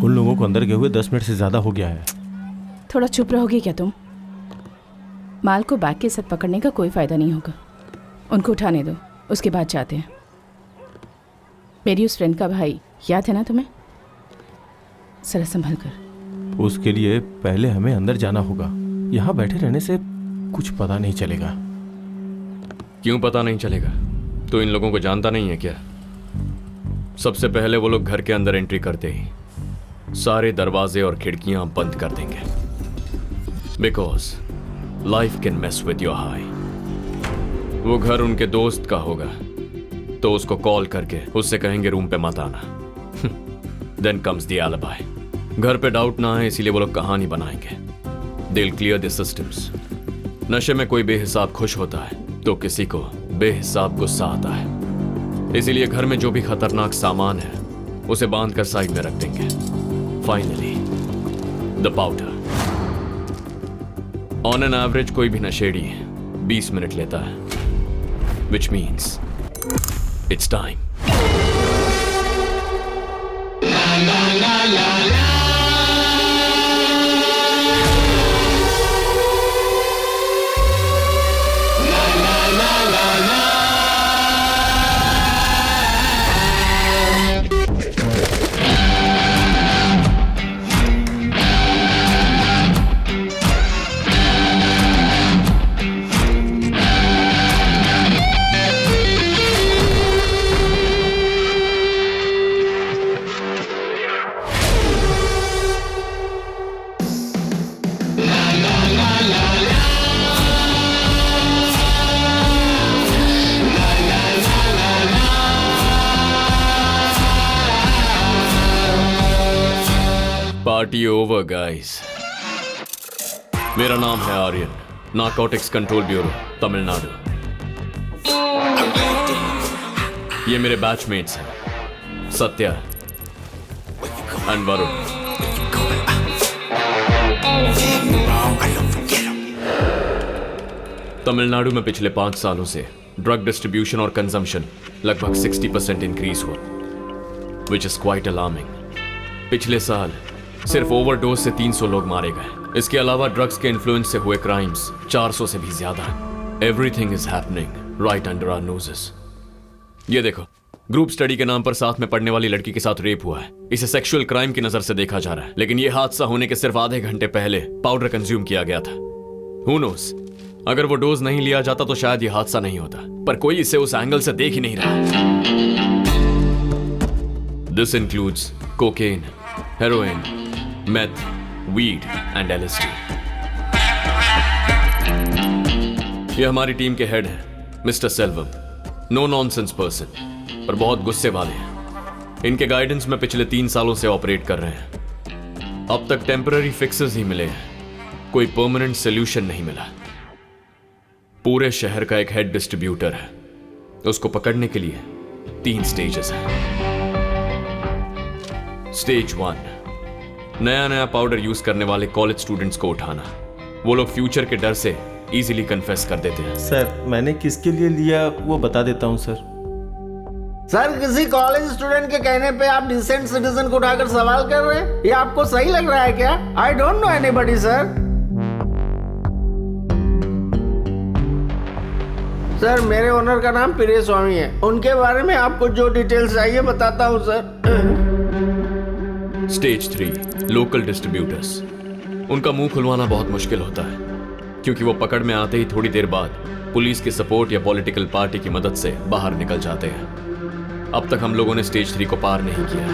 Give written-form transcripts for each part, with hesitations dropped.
उन लोगों को अंदर गए हुए 10 मिनट से ज़्यादा हो गया है। थोड़ा चुप रहोगे क्या तुम? माल को बैग के साथ पकड़ने का कोई फ़ायदा नहीं होगा। उनको उठाने दो, उसके बाद जाते हैं। मेरी उस फ्रेंड का भाई याद है ना तुम्हें? जरा संभल कर। उसके लिए पहले हमें अंदर जाना होगा। यहाँ बैठे रहने से कुछ पता नहीं चलेगा। क्यों पता नहीं चलेगा? तो इन लोगों को जानता नहीं है क्या? सबसे पहले वो लोग घर के अंदर एंट्री करते ही सारे दरवाजे और खिड़कियां बंद कर देंगे, because life can mess with your high. वो घर उनके दोस्त का होगा तो उसको कॉल करके उससे कहेंगे रूम पे मत आना। Then comes the alibi. घर पे डाउट ना आए इसीलिए वो लोग कहानी बनाएंगे। They will clear the systems. नशे में कोई बेहिसाब खुश होता है तो किसी को बेहिसाब गुस्सा आता है, इसीलिए घर में जो भी खतरनाक सामान है उसे बांध कर साइड में रख देंगे। Finally the powder. On an average कोई भी नशेड़ी 20 मिनट लेता है, which means it's time. Party over guys. मेरा नाम है Aryan, narcotics control bureau Tamil Nadu. ये मेरे बैचमेट्स हैं, सत्या एंड वरुण। तमिलनाडु में पिछले 5 सालों से ड्रग डिस्ट्रीब्यूशन और कंजम्पशन लगभग 60% इंक्रीज हुआ, विच इज क्वाइट अलार्मिंग। पिछले साल सिर्फ ओवरडोज से 300 लोग मारे गए। इसके अलावा ड्रग्स के इन्फ्लुएंस से हुए क्राइम्स 400 से भी ज्यादा। Everything is happening right under our noses. ये देखो, ग्रुप स्टडी के नाम पर साथ में पढ़ने वाली लड़की के साथ रेप हुआ है। इसे सेक्सुअल क्राइम की नजर से देखा जा रहा है, लेकिन यह हादसा होने के सिर्फ आधे घंटे पहले पाउडर कंज्यूम किया गया था। हु नोस, अगर वो डोज नहीं लिया जाता तो शायद यह हादसा नहीं होता, पर कोई इसे उस एंगल से देख ही नहीं रहा। This includes cocaine, heroin, meth, weed and LSD। ये हमारी टीम के हेड हैं, mister Selvam. No nonsense person, पर बहुत गुस्से वाले हैं। इनके गाइडेंस में पिछले 3 सालों से ऑपरेट कर रहे हैं। अब तक टेम्पररी फिक्सेस ही मिले हैं, कोई परमानेंट सोल्यूशन नहीं मिला। पूरे शहर का एक हेड डिस्ट्रीब्यूटर है, उसको पकड़ने के लिए 3 स्टेजेस हैं। स्टेज 1, नया पाउडर यूज करने वाले कॉलेज स्टूडेंट्स को उठाना। वो लोग फ्यूचर के डर से इजीली कन्फेस कर देते हैं। सर, मैंने किसके लिए लिया वो बता देता हूँ सर। सर, किसी कॉलेज स्टूडेंट के कहने पे आप डिसेंट सिटीजन को उठाकर सवाल कर रहे हैं? ये आपको सही लग रहा है क्या? I don't know anybody sir. Sir, मेरे ओनर का नाम प्रिय स्वामी है। उनके बारे में आपको जो डिटेल्स चाहिए बताता हूँ सर। Stage 3, local distributors. उनका मुंह खुलवाना बहुत मुश्किल होता है, क्योंकि वो पकड़ में आते ही थोड़ी देर बाद पुलिस की सपोर्ट या पॉलिटिकल पार्टी की मदद से बाहर निकल जाते हैं। अब तक हम लोगों ने स्टेज 3 को पार नहीं किया।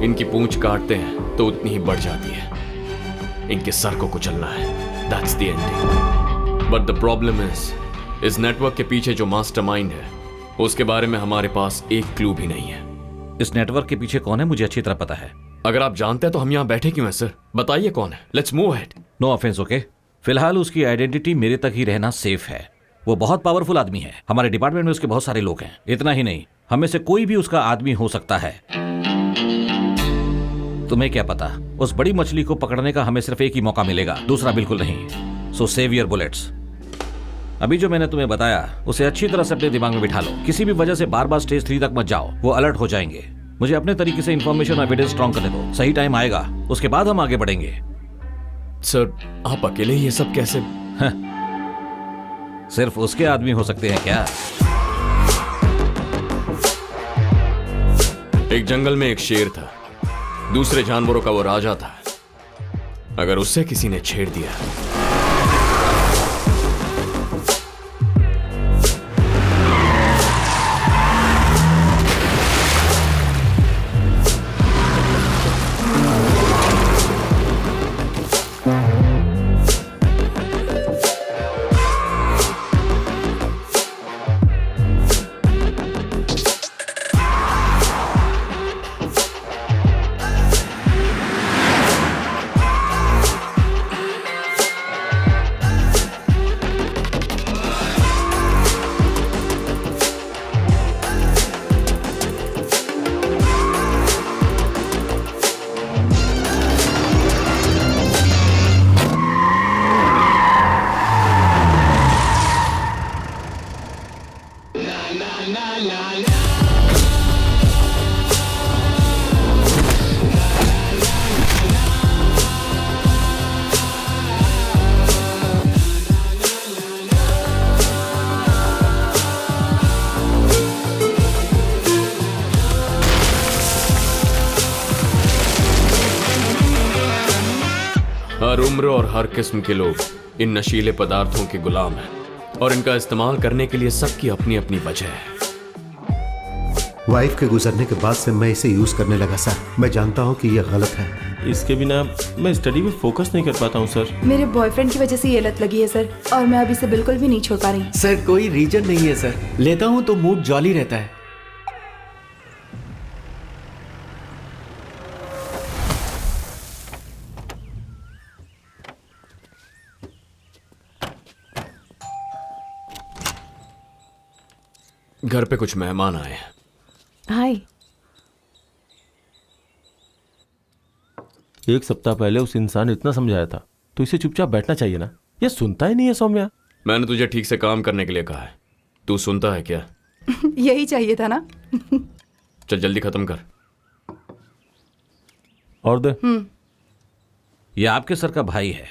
इनकी पूंछ काटते हैं तो उतनी ही बढ़ जाती है। इनके सर को कुचलना है। That's the ending. But the problem इस नेटवर्क के पीछे जो मास्टरमाइंड है उसके बारे में हमारे पास एक क्लू भी नहीं है। इस नेटवर्क के पीछे कौन है मुझे अच्छी तरह पता है। अगर आप जानते हैं तो हम यहाँ बैठे क्यों हैं सर? बताइए कौन है। Let's move ahead. No offence, okay? फिलहाल उसकी आइडेंटिटी मेरे तक ही रहना सेफ है। वो बहुत पावरफुल आदमी है। हमारे डिपार्टमेंट में उसके बहुत सारे लोग हैं। इतना ही नहीं, हमें से कोई भी उसका आदमी हो सकता है। तुम्हें क्या पता, उस बड़ी मछली को पकड़ने का हमें सिर्फ एक ही मौका मिलेगा, दूसरा बिल्कुल नहीं। सो सेव योर बुलेट्स। अभी जो मैंने तुम्हें बताया उसे अच्छी तरह से अपने दिमाग में बिठा लो। किसी भी वजह से बार बार स्टेज 3 तक मत जाओ, वो अलर्ट हो जाएंगे। मुझे अपने तरीके से इंफॉर्मेशन और एविडेंस स्ट्रॉन्ग करने दो। सही टाइम आएगा, उसके बाद हम आगे बढ़ेंगे। सर, आप अकेले ये सब कैसे? सिर्फ उसके आदमी हो सकते हैं क्या? एक जंगल में एक शेर था, दूसरे जानवरों का वो राजा था। अगर उससे किसी ने छेड़ दिया हर उम्र और हर किस्म के लोग इन नशीले पदार्थों के गुलाम हैं और इनका इस्तेमाल करने के लिए सबकी अपनी अपनी वजह है। वाइफ के गुजरने के बाद से मैं इसे यूज करने लगा सर। मैं जानता हूँ कि यह गलत है। इसके बिना मैं स्टडी में फोकस नहीं कर पाता हूँ सर। मेरे बॉयफ्रेंड की वजह से ये लत लगी है सर, और मैं अब इसे बिल्कुल भी नहीं छोड़ पा रही। सर कोई रीजन नहीं है सर, लेता हूँ तो मूड जॉली रहता है। घर पे कुछ मेहमान आए हैं। हाय। एक सप्ताह पहले उस इंसान ने इतना समझाया था, तो इसे चुपचाप बैठना चाहिए ना। ये सुनता ही नहीं है सौम्या। मैंने तुझे ठीक से काम करने के लिए कहा है, तू सुनता है क्या? यही चाहिए था ना। चल जल्दी खत्म कर। और दे। ये आपके सर का भाई है,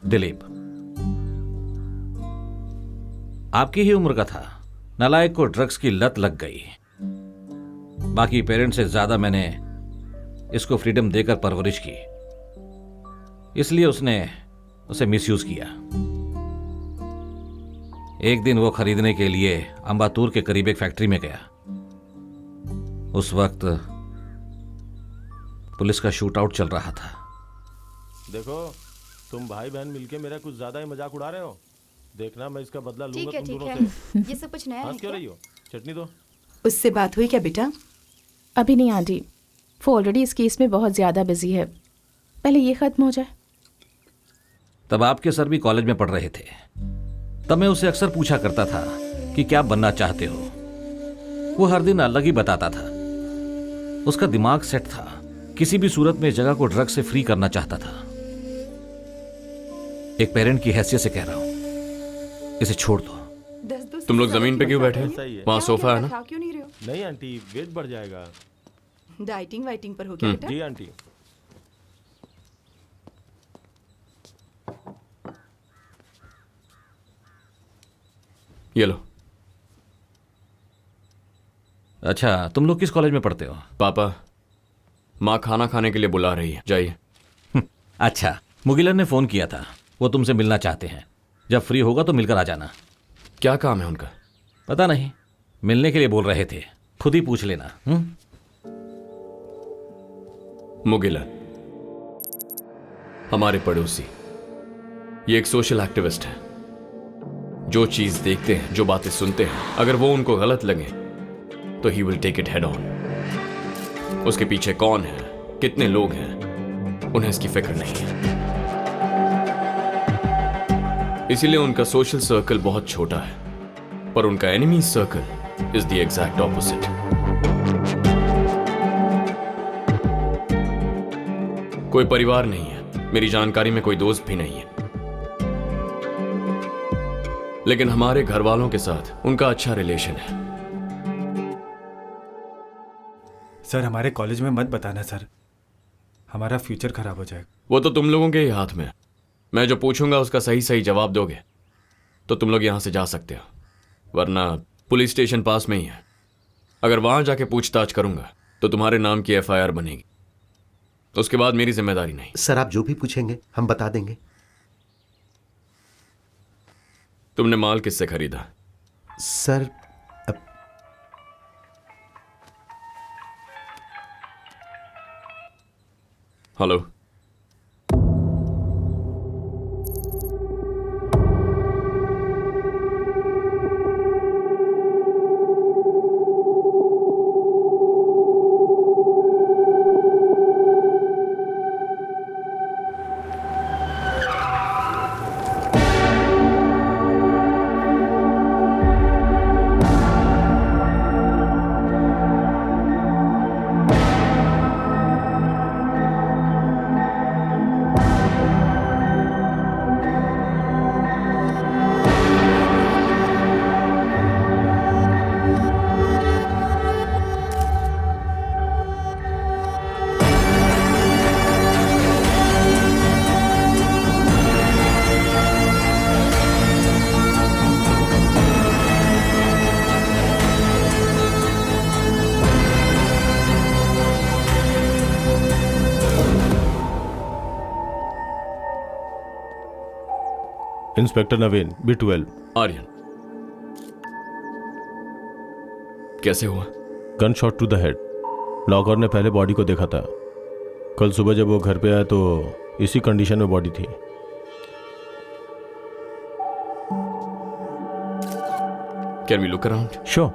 दिलीप। आपकी ही उम्र का था। नालायक को ड्रग्स की लत लग गई। बाकी पेरेंट्स से ज्यादा मैंने इसको फ्रीडम देकर परवरिश की, इसलिए उसने उसे मिसयूज किया। एक दिन वो खरीदने के लिए अंबातूर के करीब एक फैक्ट्री में गया। उस वक्त पुलिस का शूट आउट चल रहा था। देखो, तुम भाई बहन मिलके मेरा कुछ ज्यादा ही मजाक उड़ा रहे हो। देखना मैं इसका बदला लूंगा तुम दोनों से। ये सब कुछ नया है हंस क्यों क्या? रही हो? चटनी दो। उससे बात हुई क्या बेटा? अभी नहीं आंटी, वो ऑलरेडी इस केस में बहुत ज़्यादा बिजी है। पहले ये ख़त्म हो जाए। तब आपके सर भी कॉलेज में पढ़ रहे थे। तब मैं उसे अक्सर पूछा करता था कि क्या बनना चाहते हो। वो हर दिन अलग ही बताता था। उसका दिमाग सेट था। किसी भी सूरत में इस जगह को ड्रग से फ्री करना चाहता था। एक पेरेंट की हैसियत से कह रहा हूं, इसे छोड़ दो। तुम लोग जमीन पे क्यों बैठे हो? सही है। वहाँ सोफा है ना? खा क्यों नहीं रहे हो? नहीं आंटी, वेट बढ़ जाएगा। डाइटिंग वाइटिंग पर हो गया बेटा? जी आंटी। ये लो। अच्छा, तुम लोग किस कॉलेज में पढ़ते हो? पापा, माँ खाना खाने के लिए बुला रही है, जाइए। अच्छा, मुगिलन ने फोन किया था। वो तुमसे मिलना चाहते हैं। जब फ्री होगा तो मिलकर आ जाना। क्या काम है उनका? पता नहीं, मिलने के लिए बोल रहे थे। खुद ही पूछ लेना। मुगिलन हमारे पड़ोसी, ये एक सोशल एक्टिविस्ट है। जो चीज देखते हैं, जो बातें सुनते हैं, अगर वो उनको गलत लगे तो he will take it head on. उसके पीछे कौन है, कितने लोग हैं, उन्हें इसकी फिक्र नहीं है। इसीलिए उनका सोशल सर्कल बहुत छोटा है, पर उनका enemy circle is the exact opposite. कोई परिवार नहीं है, मेरी जानकारी में कोई दोस्त भी नहीं है। लेकिन हमारे घर वालों के साथ उनका अच्छा रिलेशन है। सर हमारे कॉलेज में मत बताना सर, हमारा फ्यूचर खराब हो जाएगा। वो तो तुम लोगों के ही हाथ में है। मैं जो पूछूंगा उसका सही सही जवाब दोगे तो तुम लोग यहां से जा सकते हो, वरना पुलिस स्टेशन पास में ही है। अगर वहां जाके पूछताछ करूंगा तो तुम्हारे नाम की FIR बनेगी, तो उसके बाद मेरी जिम्मेदारी नहीं। सर आप जो भी पूछेंगे हम बता देंगे। तुमने माल किससे खरीदा? Sir hello, inspector Naveen, B12। Aryan, कैसे हुआ? Gun shot to the head. Locker ने पहले बॉडी को देखा था। कल सुबह जब वो घर पे आया तो इसी कंडीशन में बॉडी थी। Can we look around? Sure.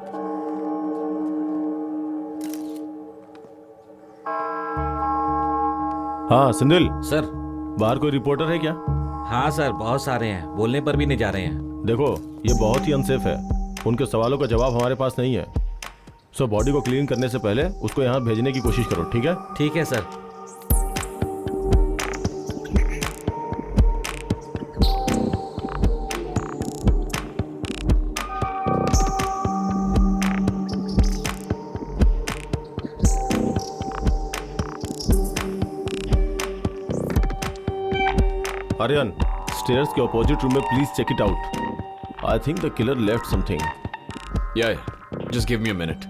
हाँ सिंधिल, सर। बाहर कोई रिपोर्टर है क्या? हाँ सर, बहुत सारे हैं, बोलने पर भी नहीं जा रहे हैं। देखो ये बहुत ही अनसेफ है, उनके सवालों का जवाब हमारे पास नहीं है। सो बॉडी को क्लीन करने से पहले उसको यहाँ भेजने की कोशिश करो, ठीक है? ठीक है सर। आर्यन, स्टेयर्स के अपोजिट रूम में please check it out. I think the killer left something. Yeah, just give me a minute.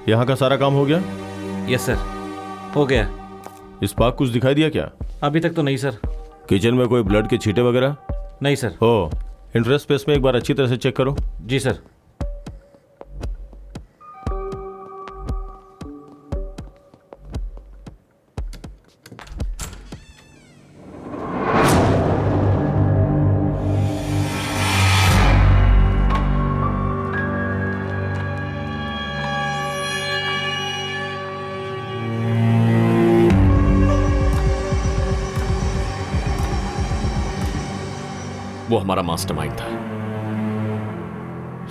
यहाँ का सारा काम हो गया? यस सर, हो गया। स्पार्क कुछ दिखाई दिया क्या? अभी तक तो नहीं सर। किचन में कोई ब्लड के छींटे वगैरह? नहीं सर। हो, इंटरेस्ट स्पेस में एक बार अच्छी तरह से चेक करो। जी सर। वो हमारा मास्टरमाइंड था।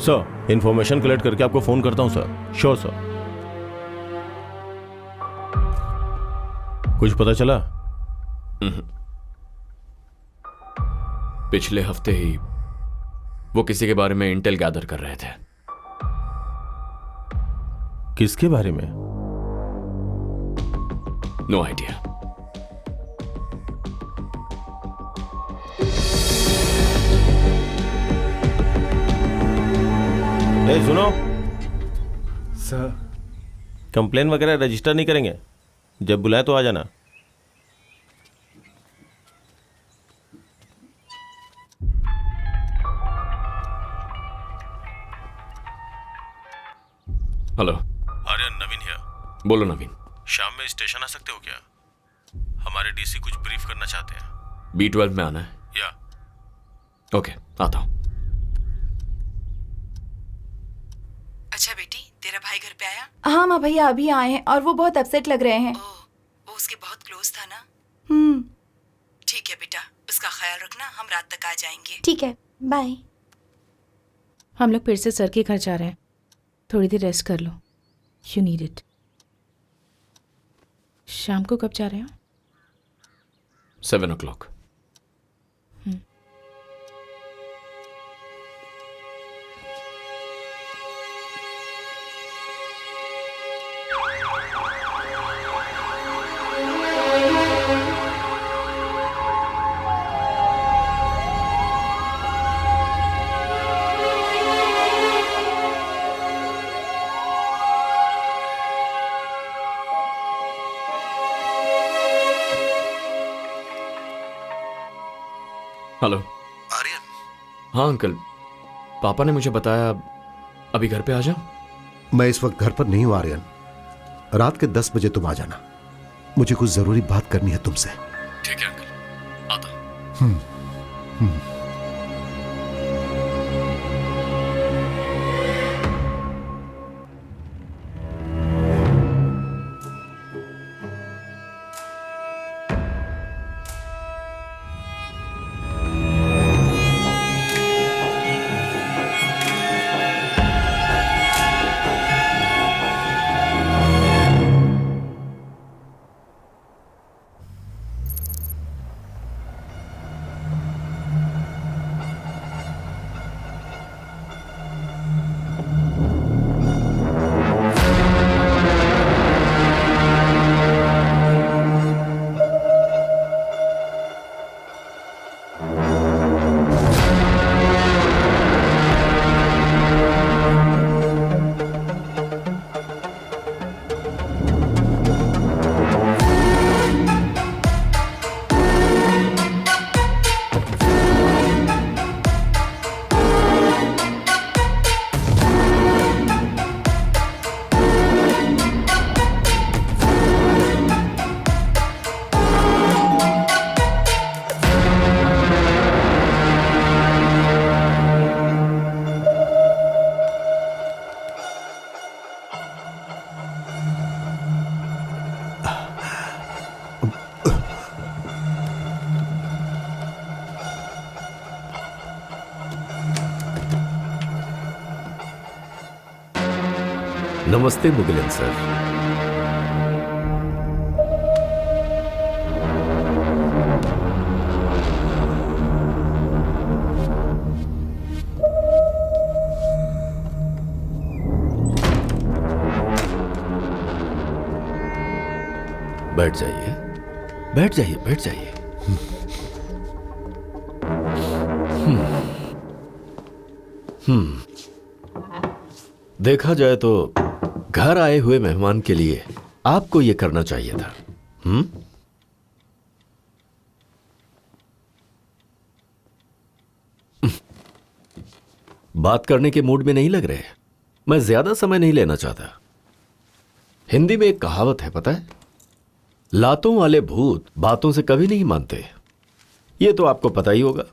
सर, इंफॉर्मेशन कलेक्ट करके आपको फोन करता हूं सर। Sure sir. कुछ पता चला? पिछले हफ्ते ही वो किसी के बारे में इंटेल गैदर कर रहे थे। किसके बारे में? No idea. सुनो सर, कंप्लेन वगैरह रजिस्टर नहीं करेंगे? जब बुलाए तो आ जाना। Hello Aryan, Naveen here. बोलो नवीन। शाम में स्टेशन आ सकते हो क्या? हमारे डीसी कुछ ब्रीफ करना चाहते हैं। B12 में आना है? या ओके, आता हूं। अच्छा बेटी, तेरा भाई घर पे आया? हाँ माँ भैया अभी आए हैं और वो बहुत अपसेट लग रहे हैं। वो उसके बहुत क्लोज था ना? ठीक है बेटा, उसका ख्याल रखना, हम रात तक आ जाएंगे। ठीक है, बाय। हम लोग फिर से सर के घर जा रहे हैं, थोड़ी देर रेस्ट कर लो, यू नीड इट। शाम को कब जा रहे हो? 7 o'clock। हेलो आर्यन, हाँ अंकल, पापा ने मुझे बताया अभी घर पे आ जाओ। मैं इस वक्त घर पर नहीं हूं आर्यन। रात के 10 बजे तुम आ जाना, मुझे कुछ जरूरी बात करनी है तुमसे। ठीक है अंकल, आता हूं। नमस्ते मुगिलन सर। बैठ जाइए, बैठ जाइए, बैठ जाइए। देखा जाए तो घर आए हुए मेहमान के लिए आपको यह करना चाहिए था। बात करने के मूड में नहीं लग रहे। मैं ज्यादा समय नहीं लेना चाहता। हिंदी में एक कहावत है, पता है, लातों वाले भूत बातों से कभी नहीं मानते। यह तो आपको पता ही होगा।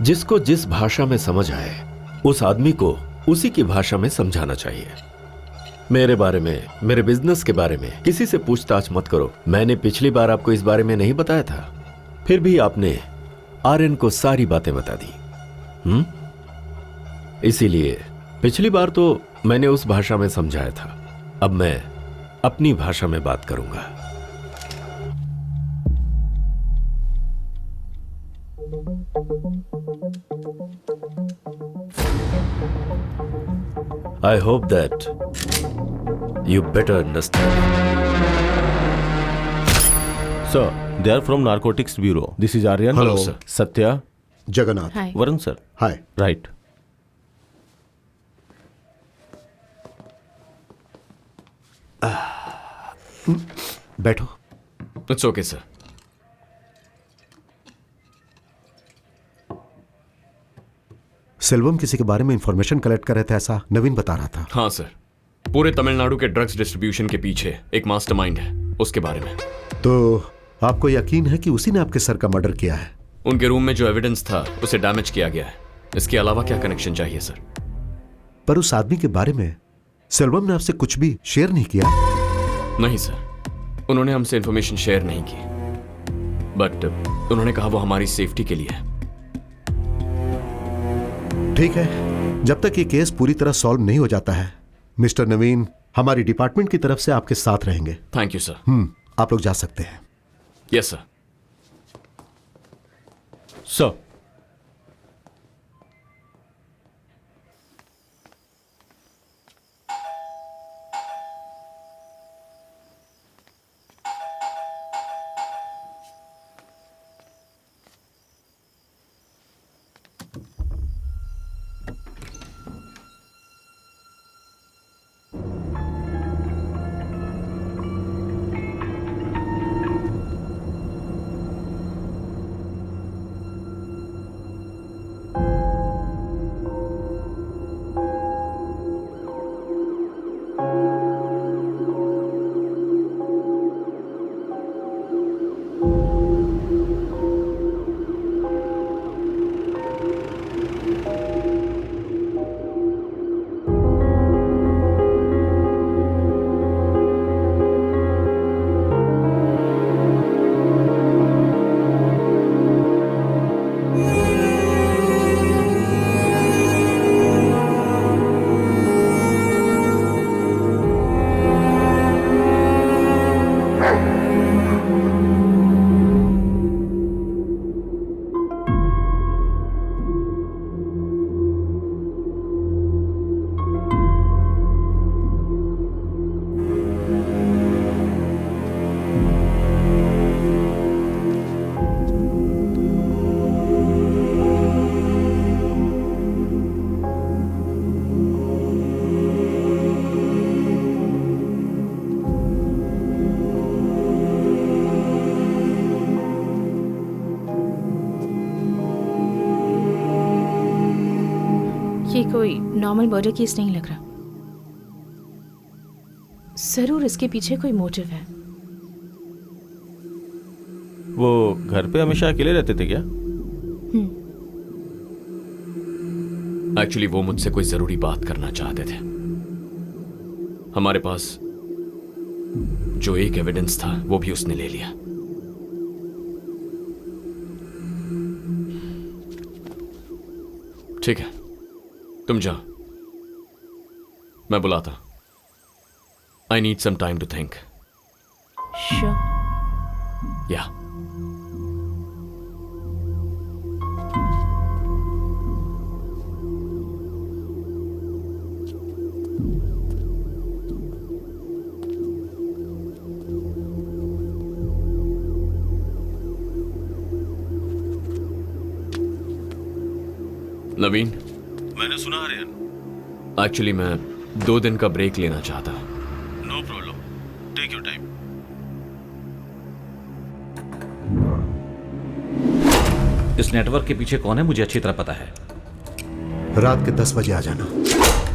जिसको जिस भाषा में समझ आए उस आदमी को उसी की भाषा में समझाना चाहिए। मेरे बारे में, मेरे बिजनेस के बारे में किसी से पूछताछ मत करो। मैंने पिछली बार आपको इस बारे में नहीं बताया था, फिर भी आपने आर्यन को सारी बातें बता दी। इसीलिए पिछली बार तो मैंने उस भाषा में समझाया था, अब मैं अपनी भाषा में बात करूंगा। I hope that you better understand. Sir, they are from Narcotics Bureau. This is Aryan. Hello, sir. Satya. Jagannath. Hi. Varun, sir. Hi. Right. बैठो। It's okay sir. सेल्वम किसी के बारे में इंफॉर्मेशन कलेक्ट कर रहे थे, ऐसा नवीन बता रहा था। हाँ सर, पूरे तमिलनाडु के ड्रग्स डिस्ट्रीब्यूशन के पीछे एक मास्टरमाइंड है, उसके बारे में। तो आपको यकीन है कि उसी ने आपके सर का मर्डर किया है? उनके रूम में जो एविडेंस था उसे डैमेज किया गया है। इसके अलावा क्या कनेक्शन चाहिए सर? पर उस आदमी के बारे में सेल्वम ने आपसे कुछ भी शेयर नहीं किया? नहीं सर, उन्होंने हमसे इंफॉर्मेशन शेयर नहीं की, बट उन्होंने कहा वो हमारी सेफ्टी के लिए है। ठीक है, जब तक ये केस पूरी तरह सॉल्व नहीं हो जाता है, मिस्टर नवीन हमारी डिपार्टमेंट की तरफ से आपके साथ रहेंगे। Thank you sir. आप लोग जा सकते हैं। Yes sir. सर, ये कोई नॉर्मल मर्डर केस नहीं लग रहा। जरूर इसके पीछे कोई मोटिव है। वो घर पे हमेशा अकेले रहते थे क्या? एक्चुअली वो मुझसे कोई जरूरी बात करना चाहते थे। हमारे पास जो एक एविडेंस था वो भी उसने ले लिया। ठीक है, तुम जाओ, मैं बुलाता। I need some time to think. Sure. Yeah Naveen, मैंने सुना आर्यन। एक्चुअली मैं 2 दिन का ब्रेक लेना चाहता। No problem, take your time. इस नेटवर्क के पीछे कौन है मुझे अच्छी तरह पता है। रात के 10 बजे आ जाना,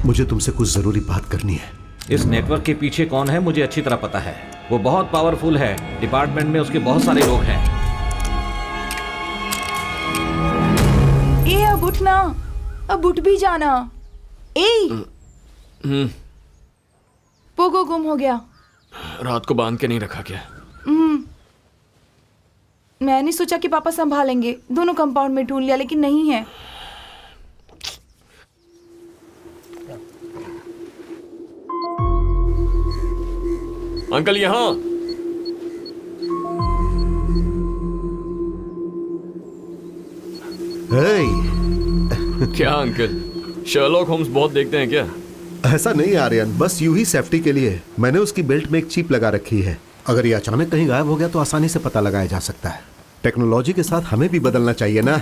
मुझे तुमसे कुछ जरूरी बात करनी है। इस नेटवर्क के पीछे कौन है मुझे अच्छी तरह पता है। वो बहुत पावरफुल है, डिपार्टमेंट में उसके बहुत सारे लोग हैं। ए अब उठना, अब उठ भी जाना। पोगो गुम हो गया। रात को बांध के नहीं रखा क्या? मैंने सोचा कि पापा संभालेंगे, दोनों कंपाउंड में ढूंढ लिया लेकिन नहीं है। अंकल यहाँ। क्या अंकल, शर्लॉक होम्स बहुत देखते हैं क्या? ऐसा नहीं आर्यन, बस यूं ही सेफ्टी के लिए मैंने उसकी बेल्ट में एक चिप लगा रखी है। अगर ये अचानक कहीं गायब हो गया तो आसानी से पता लगाया जा सकता है। टेक्नोलॉजी के साथ हमें भी बदलना चाहिए ना।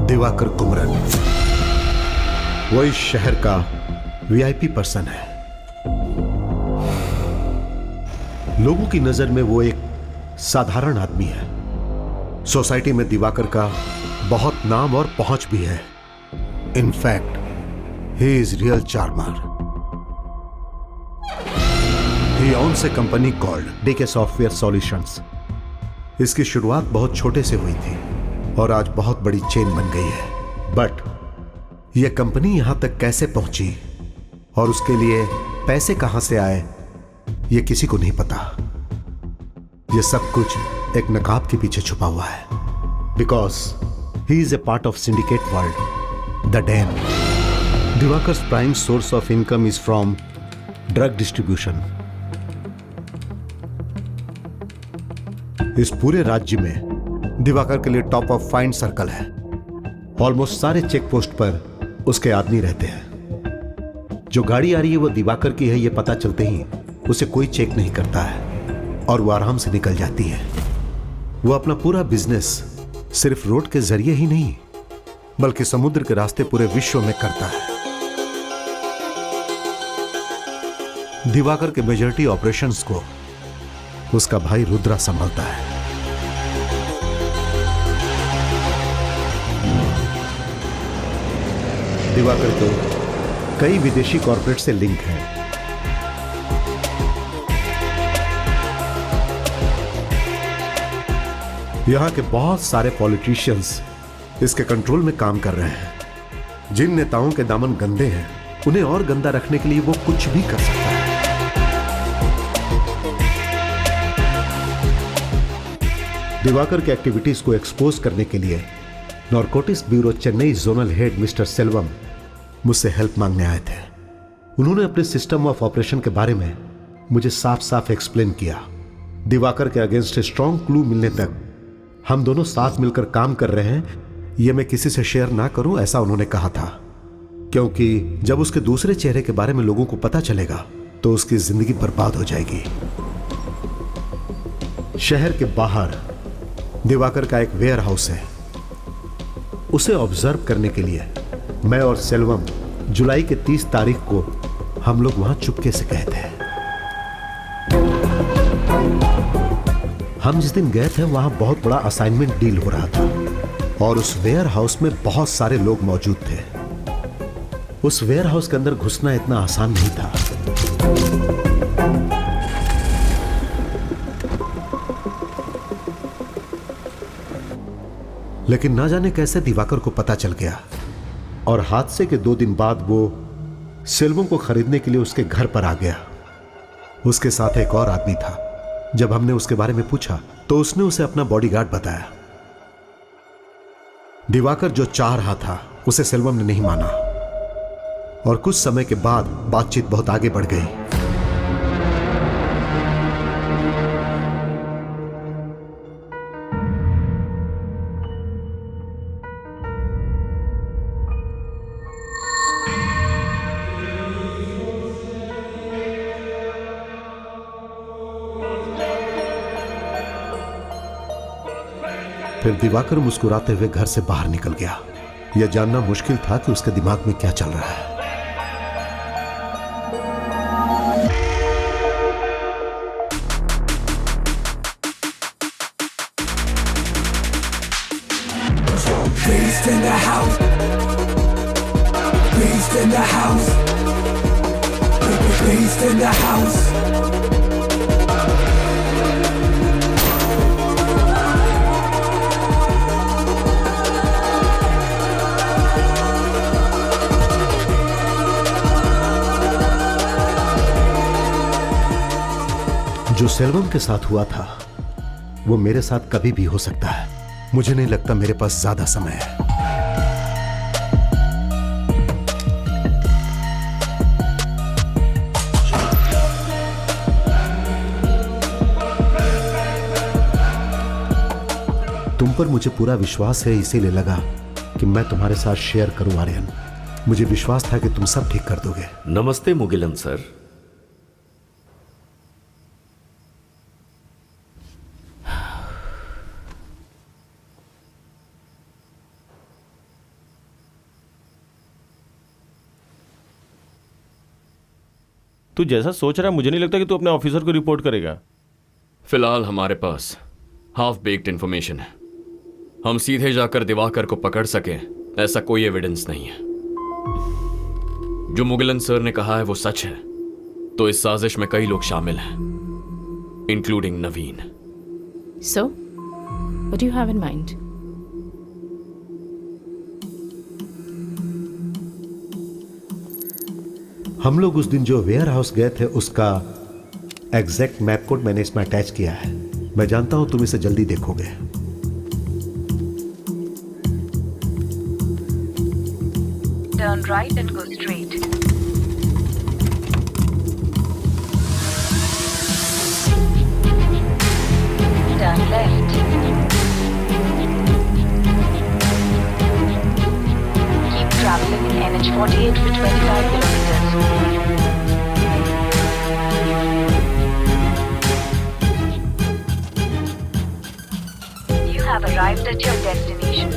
दिवाकर कुमरन वो इस शहर का वीआईपी पर्सन है। लोगों की नजर में वो एक साधारण आदमी है। सोसाइटी में दिवाकर का बहुत नाम और पहुंच भी है। In fact he is real charmer. He owns a company called DK software solutions. इसकी शुरुआत बहुत छोटे से हुई थी और आज बहुत बड़ी चेन बन गई है। बट यह कंपनी यहां तक कैसे पहुंची और उसके लिए पैसे कहां से आए यह किसी को नहीं पता। यह सब कुछ एक नकाब के पीछे छुपा हुआ है। Because he is a part of syndicate world, the den. Divakar's prime source of income is from drug distribution. इस पूरे राज्य में दिवाकर के लिए टॉप ऑफ फाइंड सर्कल है। ऑलमोस्ट सारे चेक पोस्ट पर उसके आदमी रहते हैं। जो गाड़ी आ रही है वो दिवाकर की है, ये पता चलते ही उसे कोई चेक नहीं करता है और वो आराम से निकल जाती है। वो अपना पूरा बिजनेस सिर्फ रोड के जरिए ही नहीं बल्कि समुद्र के रास्ते पूरे विश्व में करता है। दिवाकर के मेजॉरिटी ऑपरेशंस को उसका भाई रुद्रा संभालता है। दिवाकर को कई विदेशी कॉर्पोरेट से लिंक है। यहां के बहुत सारे पॉलिटिशियंस इसके कंट्रोल में काम कर रहे हैं। जिन नेताओं के दामन गंदे हैं उन्हें और गंदा रखने के लिए वो कुछ भी कर सकता है। दिवाकर के एक्टिविटीज को एक्सपोज करने के लिए narcotics bureau Chennai zonal head mister Selvam मुझसे हेल्प मांगने आए थे। उन्होंने अपने सिस्टम ऑफ ऑपरेशन के बारे में मुझे साफ साफ एक्सप्लेन किया। दिवाकर के अगेंस्ट स्ट्रॉन्ग क्लू मिलने तक हम दोनों साथ मिलकर काम कर रहे हैं, यह मैं किसी से शेयर ना करूं, ऐसा उन्होंने कहा था। क्योंकि जब उसके दूसरे चेहरे के बारे में लोगों को पता चलेगा तो उसकी जिंदगी बर्बाद हो जाएगी। शहर के बाहर दिवाकर का एक वेयर हाउस है। उसे ऑब्जर्व करने के लिए मैं और सेल्वम जुलाई के 30 तारीख को हम लोग वहां चुपके से गए थे। हम जिस दिन गए थे वहां बहुत बड़ा असाइनमेंट डील हो रहा था और उस वेयर हाउस में बहुत सारे लोग मौजूद थे। उस वेयर हाउस के अंदर घुसना इतना आसान नहीं था। लेकिन ना जाने कैसे दिवाकर को पता चल गया और हादसे के 2 दिन बाद वो सेल्वम को खरीदने के लिए उसके घर पर आ गया। उसके साथ एक और आदमी था। जब हमने उसके बारे में पूछा तो उसने उसे अपना बॉडीगार्ड बताया। दिवाकर जो चाह रहा था उसे सेल्वम ने नहीं माना और कुछ समय के बाद बातचीत बहुत आगे बढ़ गई। फिर दिवाकर मुस्कुराते हुए घर से बाहर निकल गया यह जानना मुश्किल था कि उसके दिमाग में क्या चल रहा है। Beast in the house. Beast in the house. Beast in the house. जो सेल्वम के साथ हुआ था वो मेरे साथ कभी भी हो सकता है। मुझे नहीं लगता मेरे पास ज्यादा समय है। तुम पर मुझे पूरा विश्वास है, इसीलिए लगा कि मैं तुम्हारे साथ शेयर करूं आर्यन। मुझे विश्वास था कि तुम सब ठीक कर दोगे। नमस्ते मुगिलन सर। तू जैसा सोच रहा है मुझे नहीं लगता कि तू अपने ऑफिसर को रिपोर्ट करेगा। फिलहाल हमारे पास हाफ बेक्ड इंफॉर्मेशन है। हम सीधे जाकर दिवाकर को पकड़ सके ऐसा कोई एविडेंस नहीं है। जो मुगिलन सर ने कहा है वो सच है तो इस साजिश में कई लोग शामिल हैं, including Naveen. So, what do you have in mind? हम लोग उस दिन जो वेयर हाउस गए थे उसका एग्जैक्ट मैप कोड मैंने इसमें अटैच किया है। मैं जानता हूं तुम इसे जल्दी देखोगे। Turn right and go straight. Turn left. Keep traveling in NH48 for 25 kilometers. You have arrived at your destination.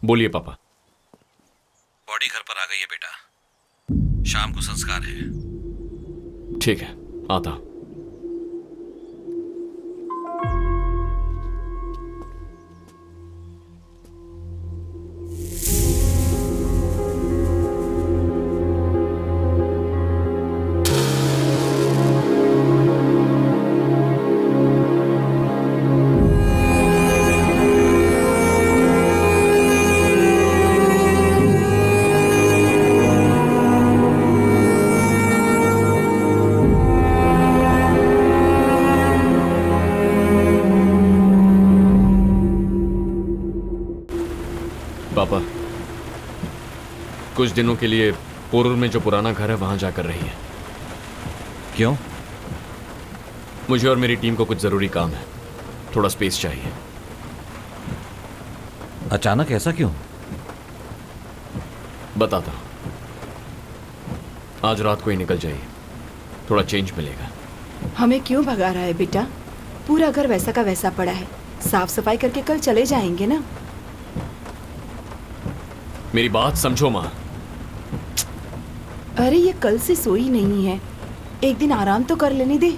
बोलिए पापा। बॉडी घर पर आ गई है बेटा, शाम को संस्कार है। ठीक है, आता। पापा, कुछ दिनों के लिए पोरूर में जो पुराना घर है वहां जाकर रही है। क्यों? मुझे और मेरी टीम को कुछ जरूरी काम है, थोड़ा स्पेस चाहिए। अचानक ऐसा क्यों? बताता हूं, आज रात को ही निकल जाइए, थोड़ा चेंज मिलेगा। हमें क्यों भगा रहा है बेटा? पूरा घर वैसा का वैसा पड़ा है, साफ सफाई करके कल चले जाएंगे ना। मेरी बात समझो मां। अरे ये कल से सोई नहीं है, एक दिन आराम तो कर लेने दे।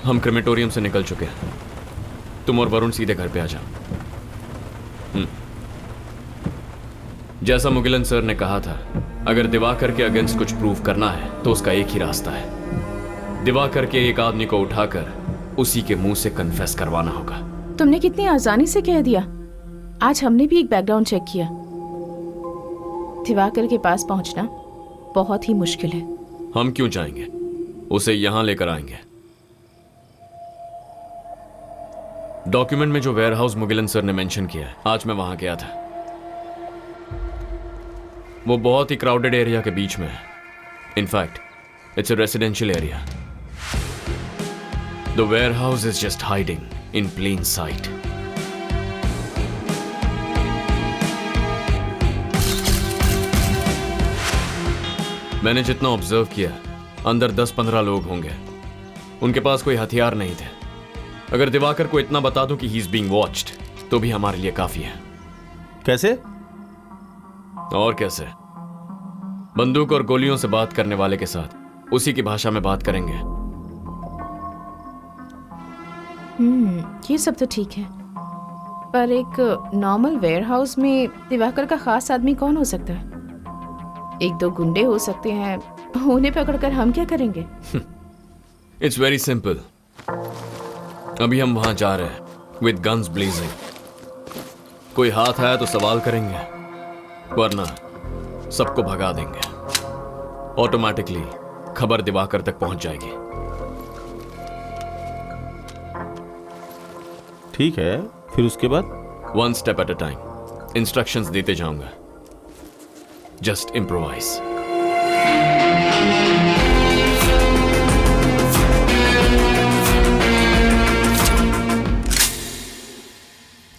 हम क्रेमेटोरियम से निकल चुके हैं, तुम और वरुण सीधे घर पे आ जाओ। जैसा मुगिलन सर ने कहा था, अगर दिवाकर के अगेंस्ट कुछ प्रूव करना है तो उसका एक ही रास्ता है, दिवाकर के एक आदमी को उठाकर उसी के मुंह से कन्फेस करवाना होगा। तुमने कितनी आसानी से कह दिया। आज हमने भी एक बैकग्राउंड चेक किया। दिवाकर के पास पहुंचना बहुत ही मुश्किल है। हम क्यों जाएंगे, उसे यहां लेकर आएंगे। डॉक्यूमेंट में जो वेयरहाउस मुगिलन सर ने मेंशन किया है, आज मैं वहां गया था। वो बहुत ही क्राउडेड एरिया के बीच में है In fact, it's a residential area. The warehouse is just hiding in plain sight. मैंने जितना ऑब्जर्व किया, अंदर 10-15 लोग होंगे। उनके पास कोई हथियार नहीं थे। अगर दिवाकर को इतना बता दूं कि ही इज बीइंग वॉच्ड, तो भी हमारे लिए काफी है। कैसे? और कैसे? बंदूक और गोलियों से बात करने वाले के साथ उसी की भाषा में बात करेंगे। ये सब तो ठीक है, पर एक नॉर्मल वेयरहाउस में दिवाकर का खास आदमी कौन हो सकता है? 1-2 गुंडे हो सकते हैं, उन्हें पकड़कर हम क्या करेंगे? It's very simple. अभी हम वहां जा रहे हैं विद गन्स ब्लेजिंग। कोई हाथ आया तो सवाल करेंगे, वरना सबको भगा देंगे। ऑटोमेटिकली खबर दिवाकर तक पहुंच जाएगी। ठीक है, फिर उसके बाद? 1 step at a time। Instructions देते जाऊंगा। Just improvise.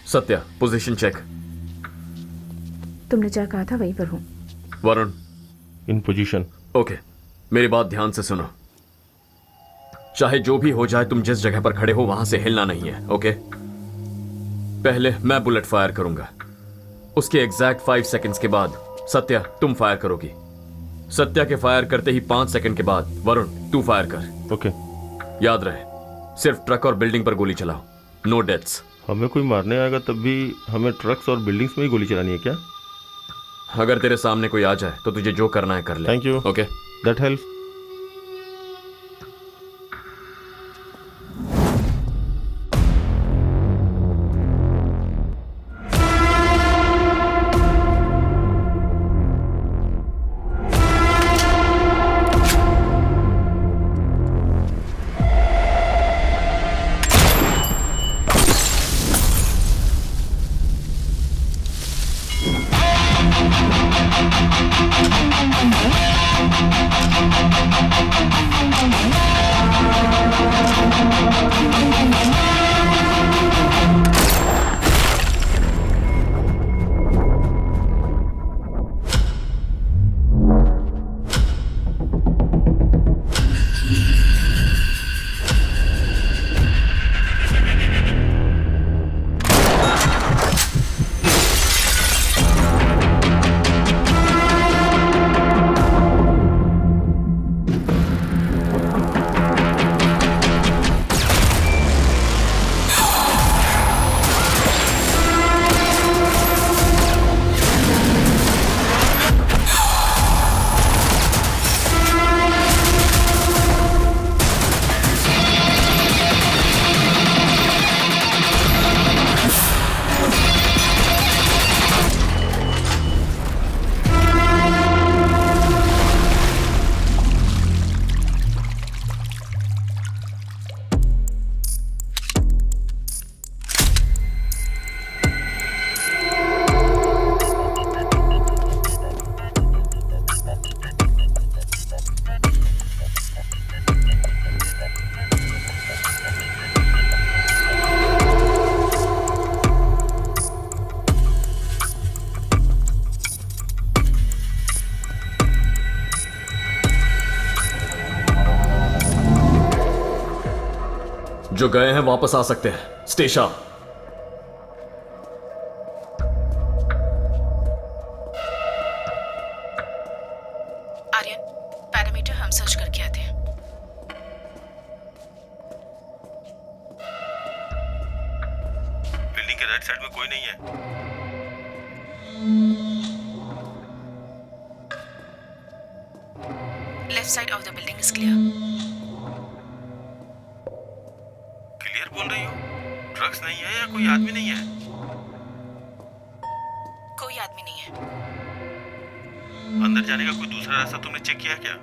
Satya, position check. तुमने क्या कहा था वहीं पर हूँ। वरुण, इन पोजीशन। ओके, मेरी बात ध्यान से सुनो। चाहे जो भी हो जाए, तुम जिस जगह पर खड़े हो वहां से हिलना नहीं है, ओके? पहले मैं बुलेट फायर करूंगा, उसके एग्जैक्ट 5 सेकंड्स के बाद सत्या तुम फायर करोगी। सत्या के फायर करते ही 5 सेकंड के बाद वरुण तू फायर कर। ओके। याद रहे, सिर्फ ट्रक और बिल्डिंग पर गोली चलाओ, नो डेथ्स। हमें कोई मारने आएगा तब भी हमें ट्रक्स और बिल्डिंग्स में ही गोली चलानी है क्या? अगर तेरे सामने कोई आ जाए तो तुझे जो करना है कर ले। Thank you. Okay, that helps. जो गए हैं वापस आ सकते हैं। स्टेशा, आर्यन, पैरामीटर हम सर्च करके आते हैं। बिल्डिंग के राइट साइड में कोई नहीं है। Left side of the building is clear. Clear बोल रही हो? ट्रक्स नहीं है या कोई आदमी नहीं है? कोई आदमी नहीं है। अंदर जाने का कोई दूसरा रास्ता तुमने चेक किया क्या?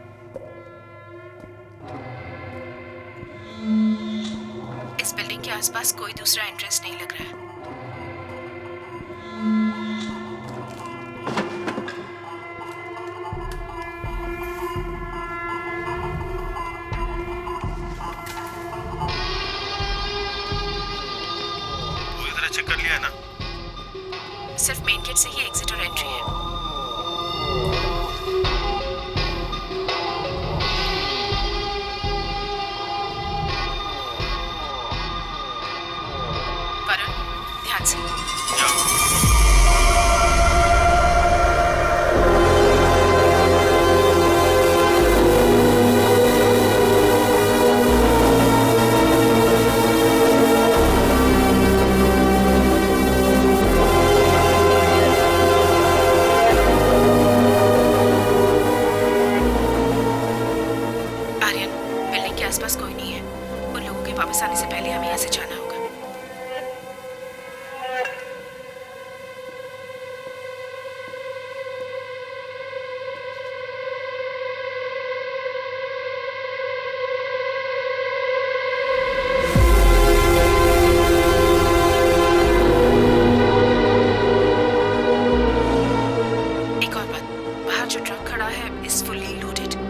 इस बिल्डिंग के आसपास कोई दूसरा एंट्रेंस नहीं लग रहा है। चेक कर लिया है ना? सिर्फ मेन गेट से ही एग्जिट और एंट्री है। वरुण, ध्यान से। आसपास कोई नहीं है। उन लोगों के वापस आने से पहले हमें यहाँ से जाना होगा। एक और बात, बाहर जो ट्रक खड़ा है इज फुल्ली लोडेड।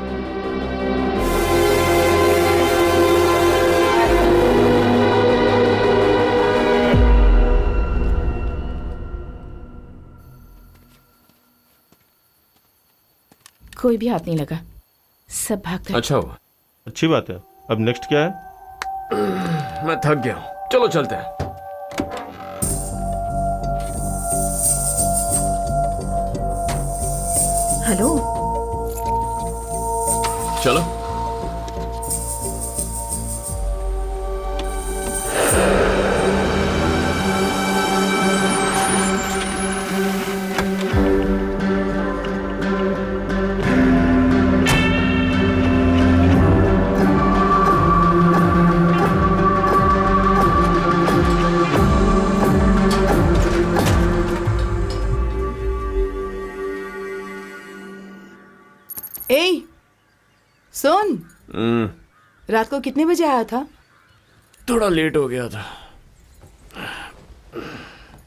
कोई भी हाथ नहीं लगा, सब भाग गए। अच्छा हुआ। अच्छी बात है। अब नेक्स्ट क्या है? मैं थक गया हूँ, चलो चलते हैं। हेलो, चलो। ए, सुन, रात को कितने बजे आया था? थोड़ा लेट हो गया था।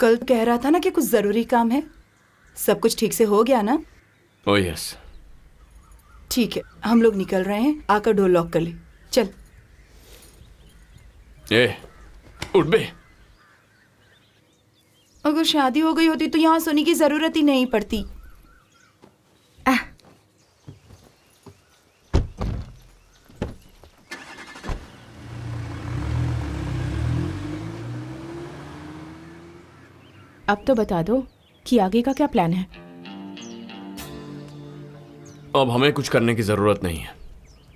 कल कह रहा था ना कि कुछ जरूरी काम है। सब कुछ ठीक से हो गया ना? Oh yes. ठीक है, हम लोग निकल रहे हैं। आकर डोर लॉक कर ले। चल। ए, उठ बे। अगर शादी हो गई होती तो यहाँ सोने की जरूरत ही नहीं पड़ती। अब तो बता दो कि आगे का क्या प्लान है? अब हमें कुछ करने की जरूरत नहीं है,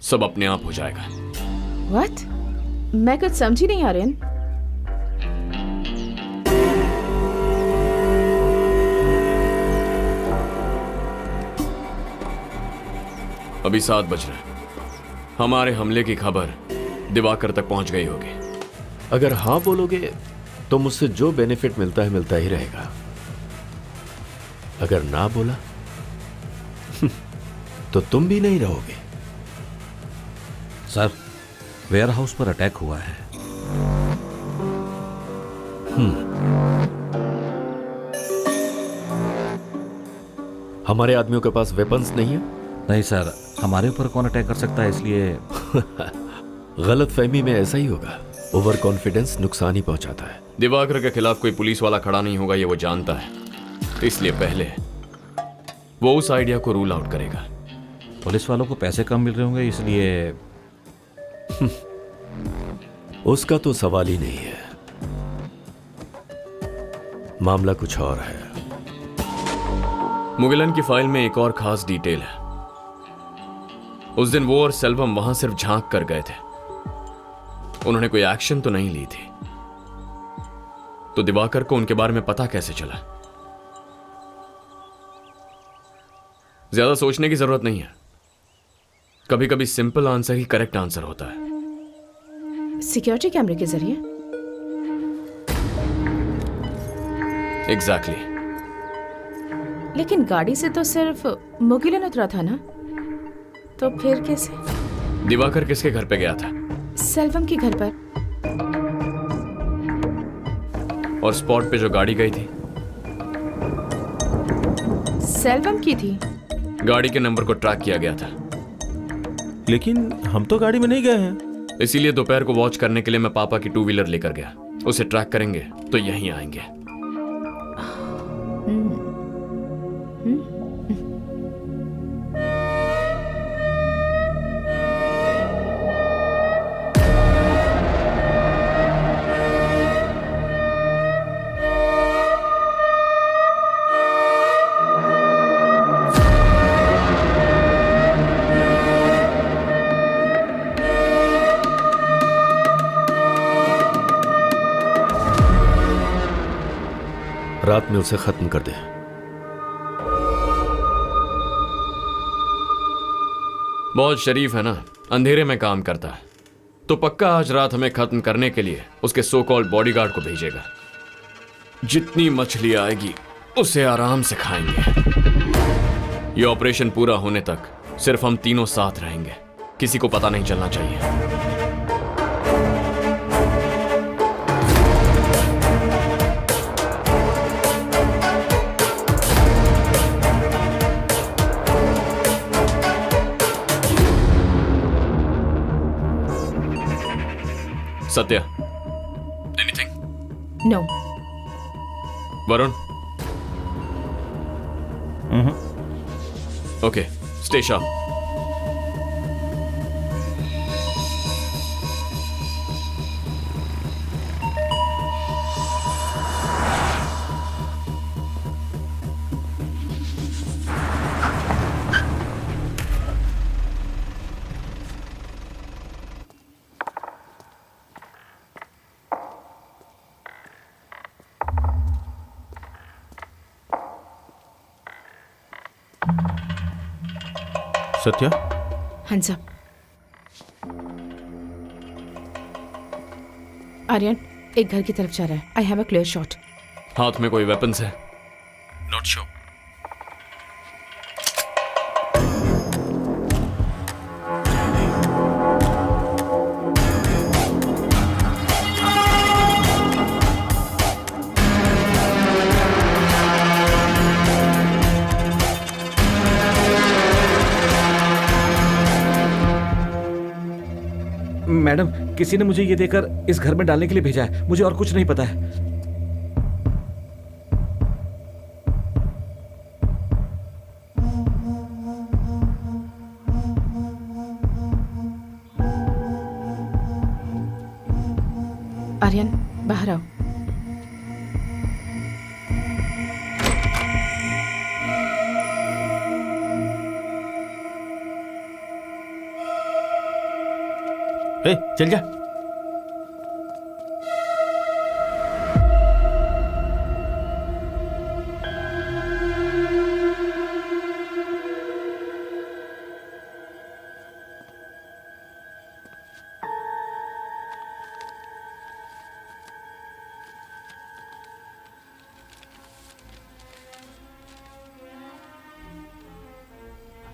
सब अपने आप हो जाएगा। What? मैं कुछ समझी नहीं आर्यन। अभी 7 बज रहे हैं। हमारे हमले की खबर दिवाकर तक पहुंच गई होगी। अगर हाँ बोलोगे तो मुझसे जो बेनिफिट मिलता है मिलता ही रहेगा। अगर ना बोला तो तुम भी नहीं रहोगे। सर, वेयर हाउस पर अटैक हुआ है। हमारे आदमियों के पास वेपन्स नहीं है? नहीं सर, हमारे ऊपर कौन अटैक कर सकता है, इसलिए गलत फहमी में ऐसा ही होगा। ओवर कॉन्फिडेंस नुकसान ही पहुंचाता है। दिवाकर के खिलाफ कोई पुलिस वाला खड़ा नहीं होगा, ये वो जानता है। इसलिए पहले वो उस आइडिया को रूल आउट करेगा। पुलिस वालों को पैसे कम मिल रहे होंगे, इसलिए उसका तो सवाल ही नहीं है। मामला कुछ और है। मुगिलन की फाइल में एक और खास डिटेल है। उस दिन वो और सेल्वम वहां सिर्फ झांक कर गए थे, उन्होंने कोई एक्शन तो नहीं ली थी। तो दिवाकर को उनके बारे में पता कैसे चला? ज्यादा सोचने की जरूरत नहीं है। कभी कभी सिंपल आंसर ही करेक्ट आंसर होता है। सिक्योरिटी कैमरे के जरिए? एग्जैक्टली। लेकिन गाड़ी से तो सिर्फ मुगिलन उतरा था ना, तो फिर कैसे? दिवाकर किसके घर पे गया था? सेल्वम के घर पर। और स्पॉट पे जो गाड़ी गई थी? सेल्वम की थी। गाड़ी के नंबर को ट्रैक किया गया था। लेकिन हम तो गाड़ी में नहीं गए हैं। इसीलिए दोपहर को वॉच करने के लिए मैं पापा की 2 व्हीलर लेकर गया। उसे ट्रैक करेंगे तो यहीं आएंगे। रात में उसे खत्म कर दे। बहुत शरीफ है ना, अंधेरे में काम करता है, तो पक्का आज रात हमें खत्म करने के लिए उसके सो कॉल्ड बॉडीगार्ड को भेजेगा। जितनी मछली आएगी उसे आराम से खाएंगे। ये ऑपरेशन पूरा होने तक सिर्फ हम तीनों साथ रहेंगे, किसी को पता नहीं चलना चाहिए। Satya, anything? No. Varun? Okay, stay sharp. Satya? हाँ साहब। आर्यन एक घर की तरफ जा रहा है। I have a clear shot. हाथ में कोई वेपन्स है? Not sure. मैडम, किसी ने मुझे ये देकर इस घर में डालने के लिए भेजा है। मुझे और कुछ नहीं पता है। आर्यन बाहर आओ। ए, चल जा।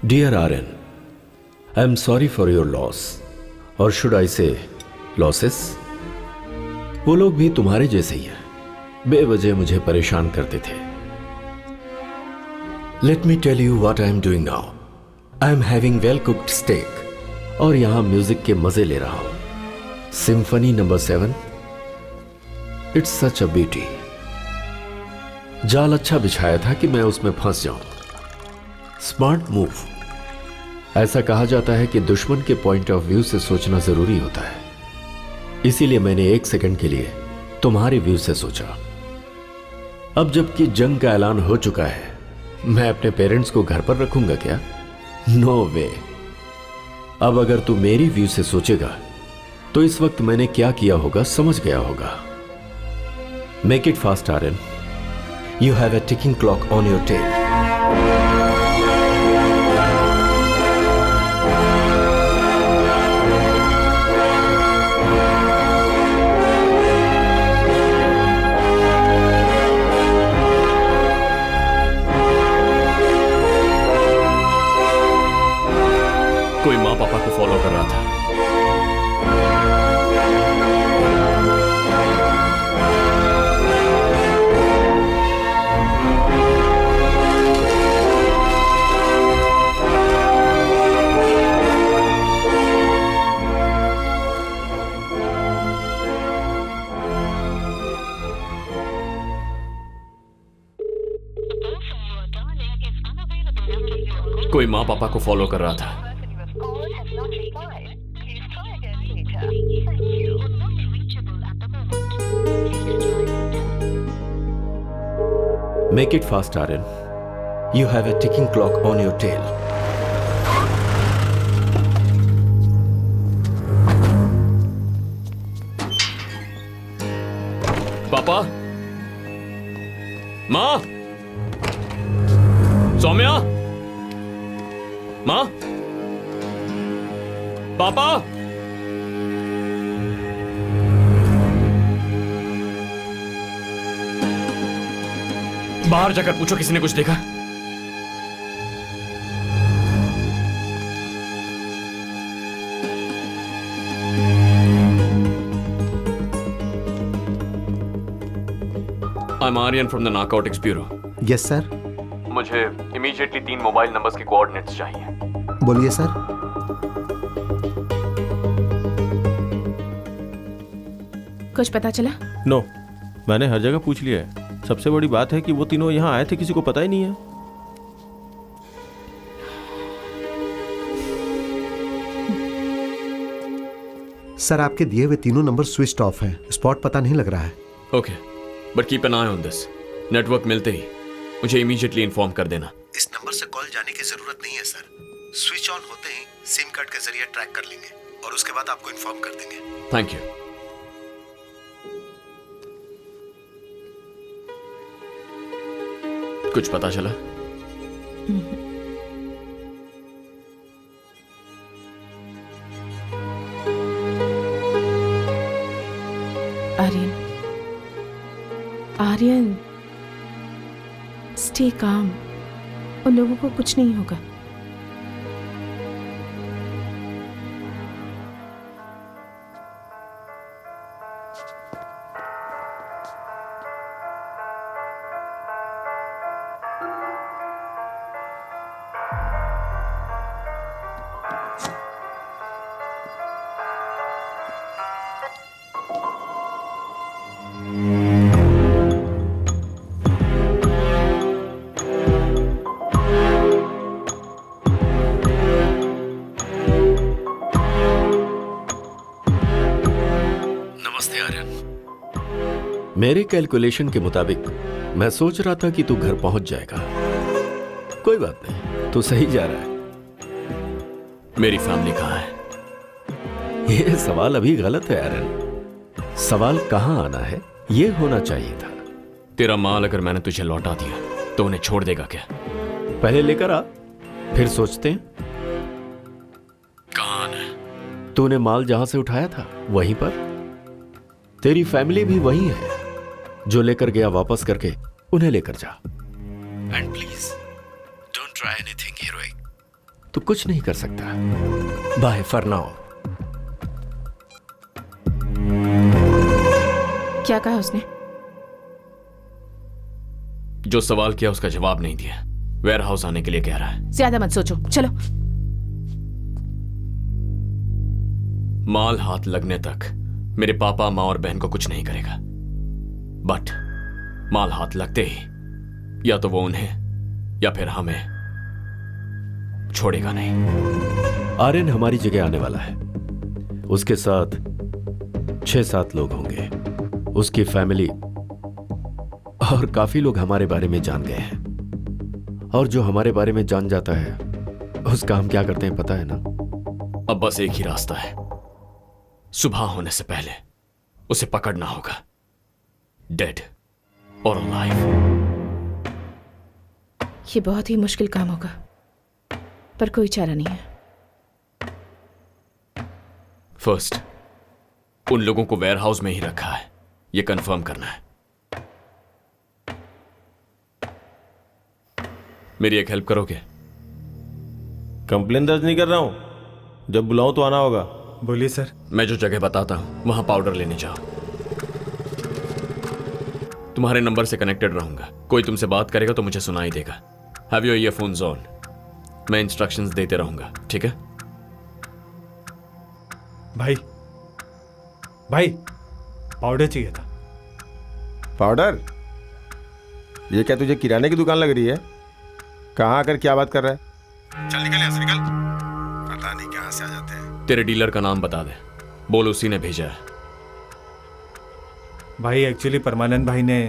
Dear Aryan, I am sorry for your loss. और शुड आई से लॉसेस? वो लोग भी तुम्हारे जैसे ही हैं, बेवजह मुझे परेशान करते थे। Let me tell you what I am doing now. I am having well cooked steak और यहां म्यूजिक के मजे ले रहा हूं। Symphony number 7, it's such a beauty. जाल अच्छा बिछाया था कि मैं उसमें फंस जाऊं। Smart move. ऐसा कहा जाता है कि दुश्मन के पॉइंट ऑफ व्यू से सोचना जरूरी होता है, इसीलिए मैंने 1 सेकंड के लिए तुम्हारे व्यू से सोचा। अब जबकि जंग का ऐलान हो चुका है, मैं अपने पेरेंट्स को घर पर रखूंगा क्या? नो वे। अब अगर तू मेरी व्यू से सोचेगा तो इस वक्त मैंने क्या किया होगा समझ गया होगा। Make it fast Aryan, you have a ticking clock on your tail. कोई माँ पापा को फॉलो कर रहा था। कोई माँ पापा को फॉलो कर रहा था। Make it fast, Aryan. You have a ticking clock on your tail. पापा, माँ, सौम्या, माँ, पापा। बाहर जाकर पूछो किसी ने कुछ देखा। I'm Aryan from the Narcotics Bureau. Yes sir. मुझे इमीडिएटली 3 मोबाइल नंबर्स के कोऑर्डिनेट्स चाहिए। बोलिए सर। कुछ पता चला? नो, मैंने हर जगह पूछ लिया है। सबसे बड़ी बात है कि वो तीनों यहाँ आए थे, किसी को पता ही नहीं है। सर आपके दिए हुए तीनों नंबर स्विच ऑफ हैं। स्पॉट पता नहीं लग रहा है। Okay, but keep an I on this. Network मिलते ही मुझे इमीडिएटली इन्फॉर्म कर देना। इस नंबर से कॉल जाने की जरूरत नहीं है सर। स्विच ऑन होते ही सिम कार्ड के जरिए ट्रैक कर लेंगे और उसके बाद आपको इन्फॉर्म कर देंगे। Thank you. कुछ पता चला? Aryan, Aryan, stay calm. उन लोगों को कुछ नहीं होगा। मेरे कैलकुलेशन के मुताबिक मैं सोच रहा था कि तू घर पहुंच जाएगा। कोई बात नहीं, तू सही जा रहा है। मेरी फैमिली कहाँ है? ये सवाल अभी गलत है आर्यन। सवाल कहाँ आना है ये होना चाहिए था। तेरा माल अगर मैंने तुझे लौटा दिया तो उन्हें छोड़ देगा क्या? पहले लेकर आ, फिर सोचते हैं। कहाँ आना है? तूने माल जहां से उठाया था वहीं पर। तेरी फैमिली भी वही है। जो लेकर गया वापस करके उन्हें लेकर जा। And please don't try anything heroic. तू कुछ नहीं कर सकता। Bye for now. क्या कहा उसने? जो सवाल किया उसका जवाब नहीं दिया। वेयर हाउस आने के लिए कह रहा है। ज्यादा मत सोचो, चलो। माल हाथ लगने तक मेरे पापा, माँ और बहन को कुछ नहीं करेगा। बट माल हाथ लगते ही या तो वो उन्हें या फिर हमें छोड़ेगा नहीं। आर्यन हमारी जगह आने वाला है। उसके साथ 6-7 लोग होंगे। उसकी फैमिली और काफी लोग हमारे बारे में जान गए हैं। और जो हमारे बारे में जान जाता है उसका हम क्या करते हैं पता है ना? अब बस एक ही रास्ता है। सुबह होने से पहले उसे पकड़ना होगा, डेड और अलाइव। ये बहुत ही मुश्किल काम होगा, पर कोई चारा नहीं है। फर्स्ट, उन लोगों को वेयर हाउस में ही रखा है, ये कंफर्म करना है। मेरी एक हेल्प करोगे? कंप्लेन दर्ज नहीं कर रहा हूं, जब बुलाऊं तो आना होगा। बोलिए सर। मैं जो जगह बताता हूं वहां पाउडर लेने जाओ। तुम्हारे नंबर से कनेक्टेड रहूंगा। कोई तुमसे बात करेगा तो मुझे सुनाई देगा। Have your earphones on. मैं इंस्ट्रक्शंस देते रहूंगा, ठीक है? भाई पाउडर चाहिए था। पाउडर? ये क्या तुझे किराने की दुकान लग रही है? कहाँ आकर क्या बात कर रहा है? चल निकल यहाँ से निकल। पता नहीं कहाँ से आ जाते हैं। तेरे डीलर का नाम बता दे, बोल उसी ने भेजा है। भाई एक्चुअली परमानंद भाई ने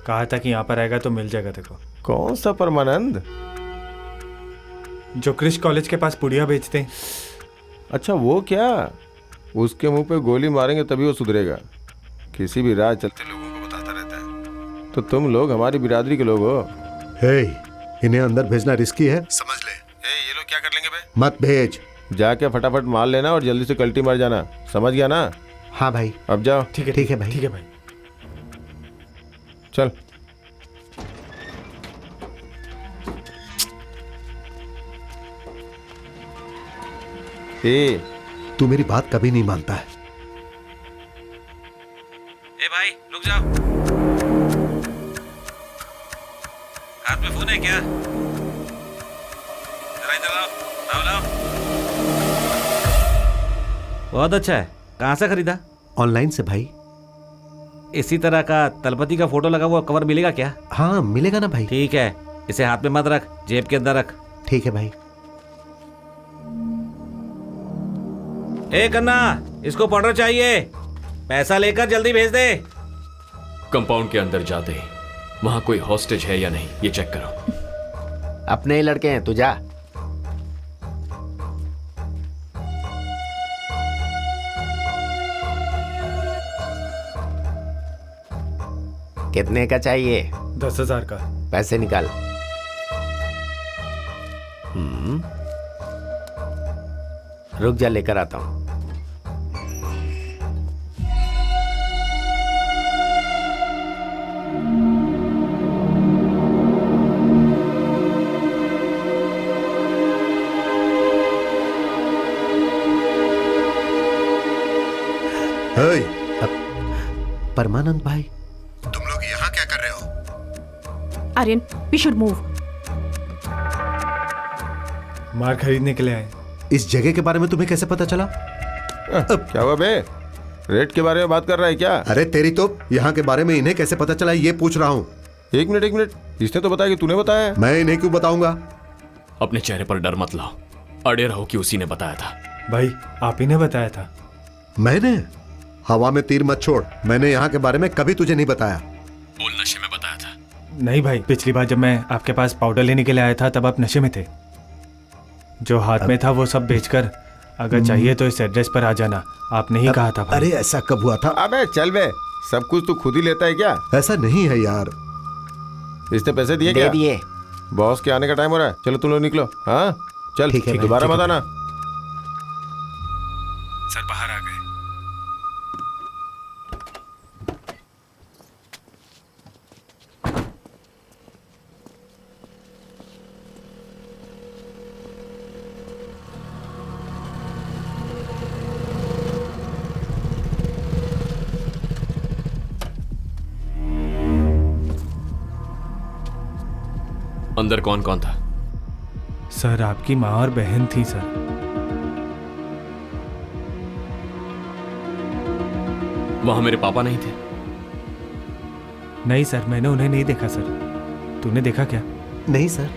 कहा था कि यहाँ पर आएगा तो मिल जाएगा तेरे को। कौन सा परमानंद? जो क्रिश कॉलेज के पास पुड़िया बेचते हैं। अच्छा वो क्या? उसके मुंह पे गोली मारेंगे तभी वो सुधरेगा। किसी भी राह चलते लोगों को बताता रहता है। तो तुम लोग हमारी बिरादरी के लोग हो। हे, इन्हें अंदर भेजना रिस्की है, समझ ले। ये लोग क्या कर लेंगे बे? मत भेज। जाके फटाफट मार लेना और जल्दी से कल्टी मार जाना, समझ गया ना? हाँ भाई। अब जाओ। ठीक है भाई। ठीक है भाई। चल। ए, तू मेरी बात कभी नहीं मानता है। ए भाई रुक जाओ, हाथ में फोन है क्या? जरा इधर आओ, लाओ। बहुत अच्छा है। कहाँ से खरीदा? ऑनलाइन से भाई। इसी तरह का तलपति का फोटो लगा हुआ कवर मिलेगा क्या? हाँ मिलेगा ना भाई। ठीक है, इसे हाथ में मत रख, जेब के अंदर रख। ठीक है भाई। ए कन्ना, इसको पाउडर चाहिए, पैसा लेकर जल्दी भेज दे। कंपाउंड के अंदर जाते ही वहां कोई हॉस्टेज है या नहीं ये चेक करो। अपने ही लड़के हैं, तू जा। कितने का चाहिए? 10,000 का। पैसे निकाल। रुक जा, लेकर आता हूं। परमानंद भाई, तुम लोग यहाँ क्या कर रहे हो? Aryan, we should move. मार खरीदने के लिए आए। इस जगह के बारे में तुम्हें कैसे पता चला? क्या हुआ बे? रेट के बारे में बात कर रहा है क्या? अरे तेरी तो, यहाँ के बारे में इन्हें कैसे पता चला ये पूछ रहा हूँ। एक मिनट, इसने तो बताया कि तूने बताया। मैं इन्हें क्यों बताऊंगा? अपने चेहरे पर डर मत लाओ, अड़े रहो कि उसी ने बताया था। भाई आप ही ने बताया था। मैंने? हवा में तीर मत छोड़, मैंने यहाँ के बारे में कभी तुझे नहीं बताया। बोल नशे में बताया था। नहीं भाई, पिछली बार जब मैं आपके पास पाउडर लेने के लिए आया था तब आप नशे में थे। जो हाथ में था वो सब बेचकर अगर चाहिए तो इस एड्रेस पर आ जाना, आपने ही कहा था भाई। अरे ऐसा कब हुआ था? अबे चल बे, सब कुछ तू खुद ही लेता है क्या? ऐसा नहीं है यार। इसने पैसे दिए क्या? दे दिए। बॉस के आने का टाइम हो रहा है, चलो तुम लोग निकलो। हाँ चल, ठीक है, दोबारा ठीक मत है। आना। सर बाहर आ गए। अंदर कौन कौन था? सर आपकी माँ और बहन थी सर। वहां मेरे पापा नहीं थे? नहीं सर, मैंने उन्हें नहीं देखा सर। तूने देखा क्या? नहीं सर।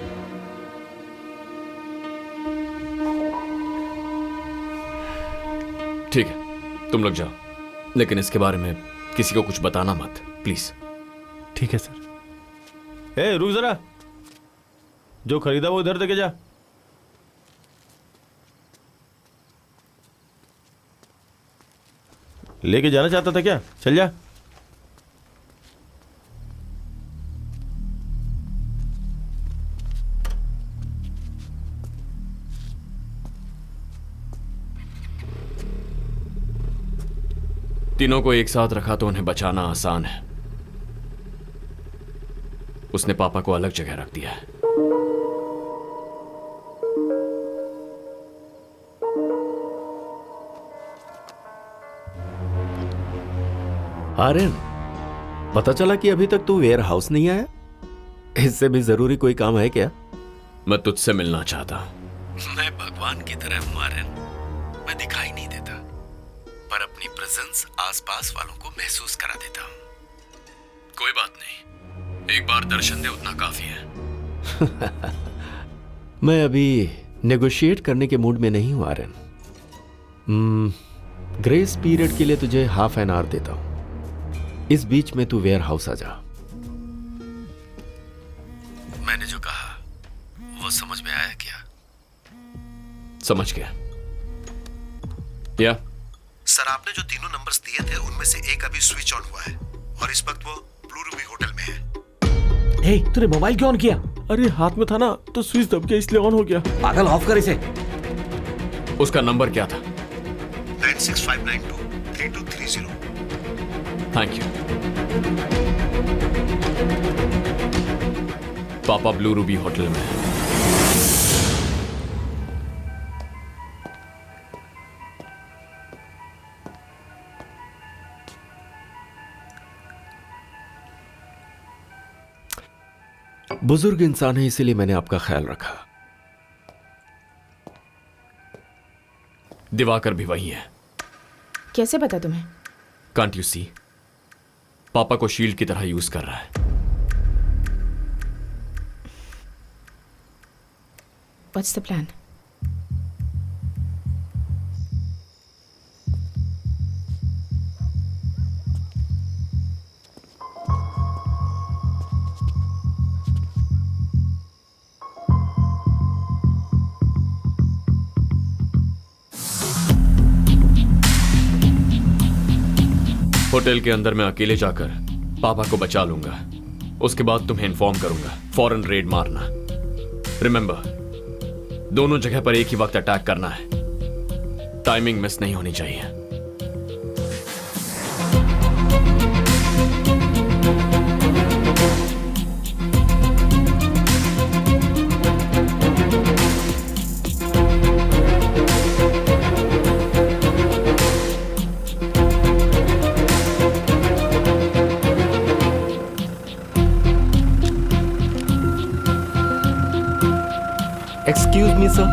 ठीक है, तुम लोग जाओ, लेकिन इसके बारे में किसी को कुछ बताना मत, प्लीज। ठीक है सर। ए रुक जरा, जो खरीदा वो इधर देके जा। लेके जाना चाहता था क्या? चल जा। तीनों को एक साथ रखा तो उन्हें बचाना आसान है। उसने पापा को अलग जगह रख दिया है। आर्यन, पता चला कि अभी तक तू वेयर हाउस नहीं आया। इससे भी जरूरी कोई काम है क्या? मैं तुझसे मिलना चाहता हूं। मैं भगवान की तरह हूं आर्यन। मैं दिखाई नहीं देता, पर अपनी प्रेजेंस आसपास वालों को महसूस करा देता हूं। कोई बात नहीं, एक बार दर्शन दे उतना काफी है। मैं अभी नेगोशिएट करने के मूड में नहीं हूं आर्यन। ग्रेस पीरियड के लिए तुझे हाफ एन आवर देता हूं। इस बीच में तू वेयर हाउस आ जा। मैंने जो कहा वो समझ में आया क्या? समझ गया। या सर, आपने जो तीनों नंबर्स दिए थे उनमें से एक अभी स्विच ऑन हुआ है और इस वक्त वो ब्लू रूबी होटल में है। हे, तूने मोबाइल क्यों ऑन किया? अरे हाथ में था ना तो स्विच दब गया इसलिए ऑन हो गया। पागल, ऑफ कर इसे। उसका नंबर क्या था? 9659232230। Thank you. पापा ब्लू रूबी होटल में है। बुजुर्ग इंसान है इसीलिए मैंने आपका ख्याल रखा। दिवाकर भी वही है। कैसे पता तुम्हें? Can't you see? पापा को शील्ड की तरह यूज कर रहा है। What's the plan? होटल के अंदर मैं अकेले जाकर पापा को बचा लूंगा। उसके बाद तुम्हें इन्फॉर्म करूंगा। फौरन रेड मारना। रिमेंबर, दोनों जगह पर एक ही वक्त अटैक करना है। टाइमिंग मिस नहीं होनी चाहिए। Excuse me sir.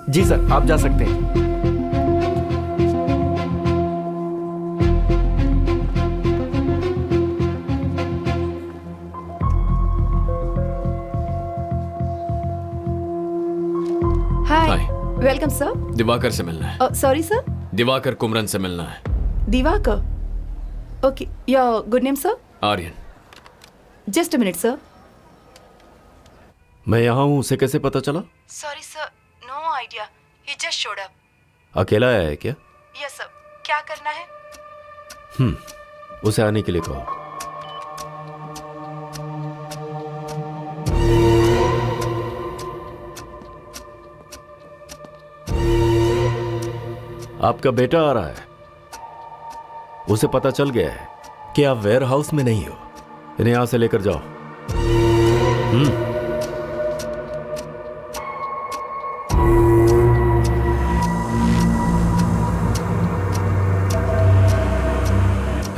जी सर, आप जा सकते हैं। Hi, hi. Welcome sir. Divakar से मिलना है। Sorry sir. दिवाकर कुमरन से मिलना है। Diwakar? Okay, your good name sir? Aryan. Just a minute sir. मैं यहाँ हूँ, उसे कैसे पता चला? Sorry sir, no idea, he just showed up. अकेला आया है क्या? Yes sir. क्या करना है? उसे आने के लिए कहो। आपका बेटा आ रहा है। उसे पता चल गया है कि आप वेयर हाउस में नहीं हो। इन्हें यहां से लेकर जाओ।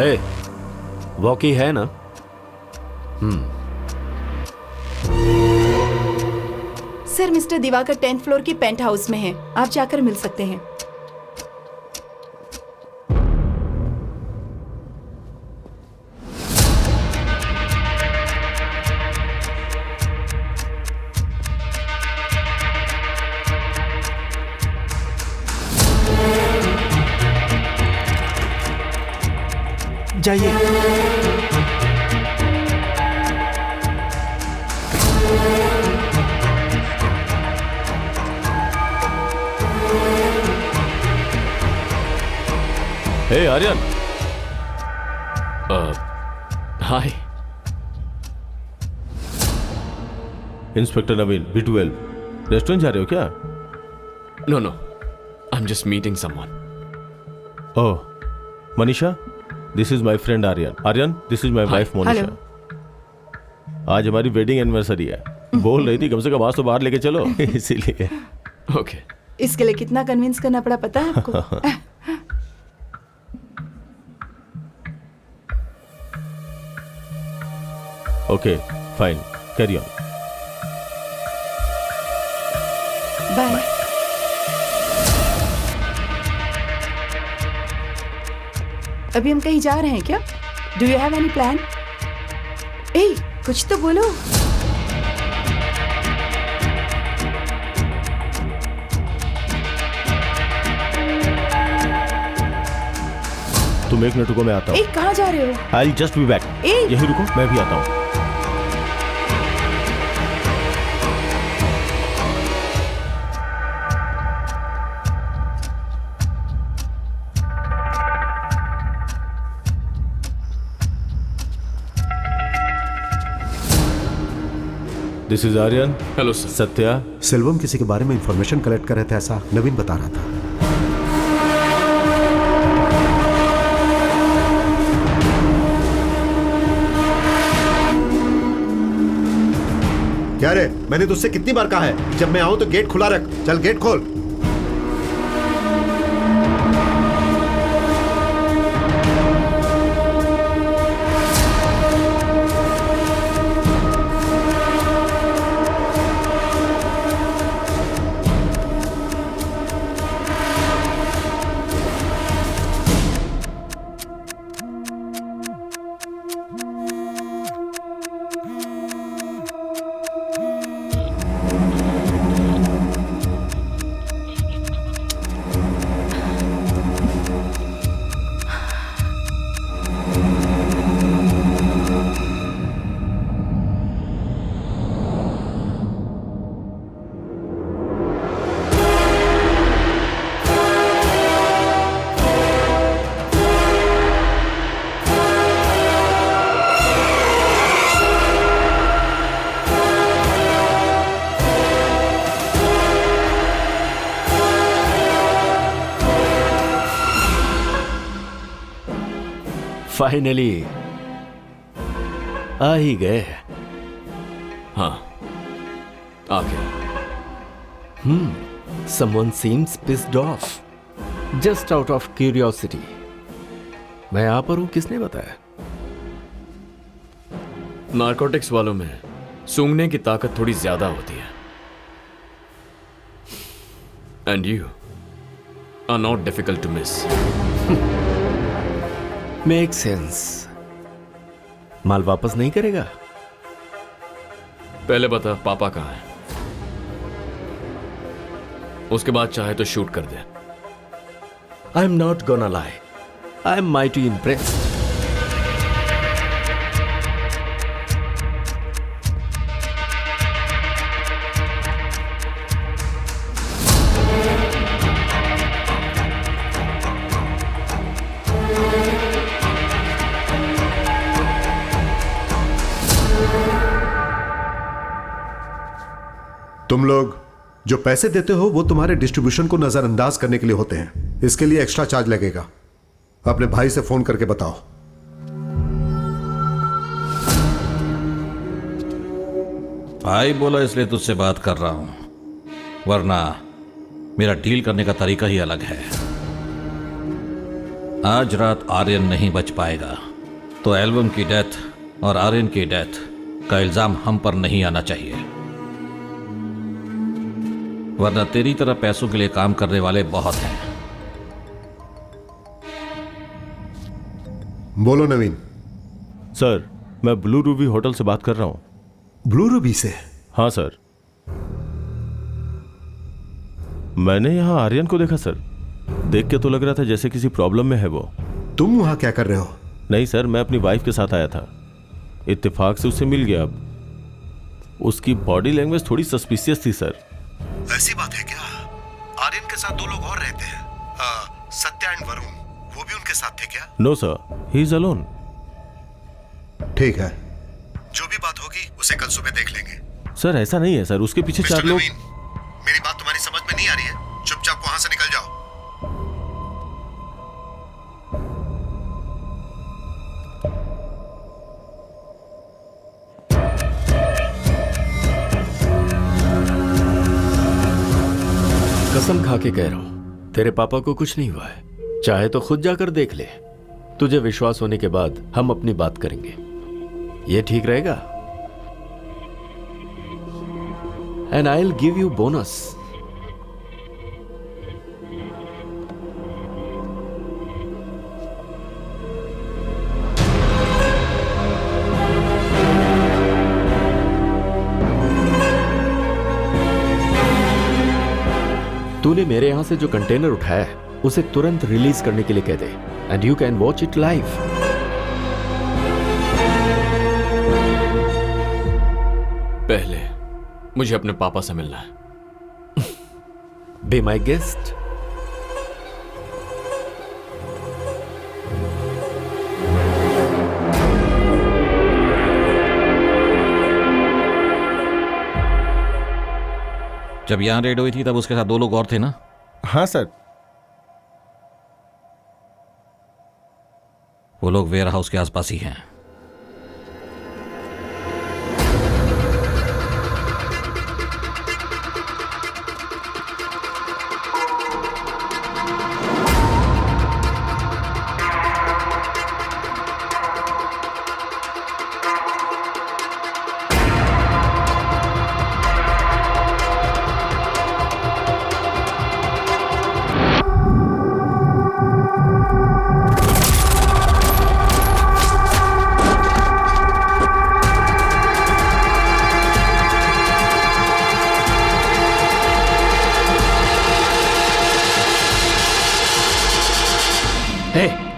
ए, वॉकी है ना? Sir, mister Diwakar 10th floor की पेंट हाउस में है। आप जाकर मिल सकते हैं। जाइए। Hey Aryan. Hi. Inspector Naveen, B12। Restaurant जा रहे हो क्या? No no, I am just meeting someone. Oh, Manisha, this is my friend Aryan. Aryan, this is my wife Monisha. आज हमारी वेडिंग एनिवर्सरी है। बोल रही थी कम से कम आज तो बाहर लेके चलो, इसीलिए। ओके। इसके लिए कितना कन्विंस करना पड़ा पता है आपको? Okay, fine, carry on. Bye. अभी हम कहीं जा रहे हैं क्या? Do you have any plan? ए, कुछ तो बोलो। तुम 1 मिनट रुको, मैं आता हूँ। ए, कहाँ जा रहे हो? I just be back. ए! यही रुको, मैं भी आता हूँ। This is Aryan. Hello sir. Satya. Selvam किसी के बारे में इंफॉर्मेशन कलेक्ट कर रहे थे, ऐसा नवीन बता रहा था। क्या रे, मैंने तुझसे कितनी बार कहा है जब मैं आऊं तो गेट खुला रख। चल गेट खोल। फाइनली आ ही गए। हाँ, आ गया। Someone seems pissed off. Just out of curiosity. मैं यहाँ पर हूँ, किसने बताया? नारकोटिक्स वालों में सूंघने की ताकत थोड़ी ज्यादा होती है। And you are not difficult to miss. Make sense. माल वापस नहीं करेगा? पहले बता पापा कहाँ है, उसके बाद चाहे तो शूट कर दे। I am not gonna lie, I am mighty impressed. तुम लोग जो पैसे देते हो वो तुम्हारे डिस्ट्रीब्यूशन को नजरअंदाज करने के लिए होते हैं। इसके लिए एक्स्ट्रा चार्ज लगेगा। अपने भाई से फोन करके बताओ। भाई बोला इसलिए तुझसे बात कर रहा हूं, वरना मेरा डील करने का तरीका ही अलग है। आज रात आर्यन नहीं बच पाएगा तो एल्बम की डेथ और आर्यन की डेथ का इल्जाम हम पर नहीं आना चाहिए, वरना तेरी तरह पैसों के लिए काम करने वाले बहुत हैं। बोलो नवीन। सर, मैं ब्लू रूबी होटल से बात कर रहा हूं। ब्लू रूबी से? हाँ सर। मैंने यहां आर्यन को देखा सर। देख के तो लग रहा था जैसे किसी प्रॉब्लम में है वो। तुम वहां क्या कर रहे हो? नहीं सर, मैं अपनी वाइफ के साथ आया था। इत्तेफाक से उससे मिल गया। अब उसकी बॉडी लैंग्वेज थोड़ी सस्पिशियस थी सर। ऐसी बात है क्या? आर्यन के साथ 2 लोग और रहते हैं, सत्या एंड वरुण, वो भी उनके साथ थे क्या? No sir, he is alone. ठीक है, जो भी बात होगी उसे कल सुबह देख लेंगे। सर ऐसा नहीं है सर, उसके पीछे 4 लोग। मेरी बात तुम्हारी समझ में नहीं आ रही है? चुपचाप वहां से निकल जाओ। कसम खा के कह रहा हूं, तेरे पापा को कुछ नहीं हुआ है। चाहे तो खुद जाकर देख ले। तुझे विश्वास होने के बाद हम अपनी बात करेंगे। ये ठीक रहेगा? And I will give you bonus. तूने मेरे यहां से जो कंटेनर उठाया है उसे तुरंत रिलीज करने के लिए कह दे and you can watch it live. पहले मुझे अपने पापा से मिलना है। Be my guest. जब यहां रेड हुई थी तब उसके साथ 2 लोग और थे ना? हाँ सर। वो लोग वेयर हाउस के आसपास ही हैं।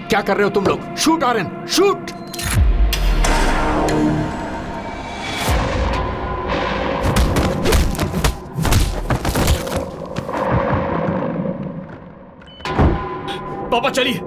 क्या कर रहे हो तुम लोग? Shoot Aryan, shoot! पापा चलिए।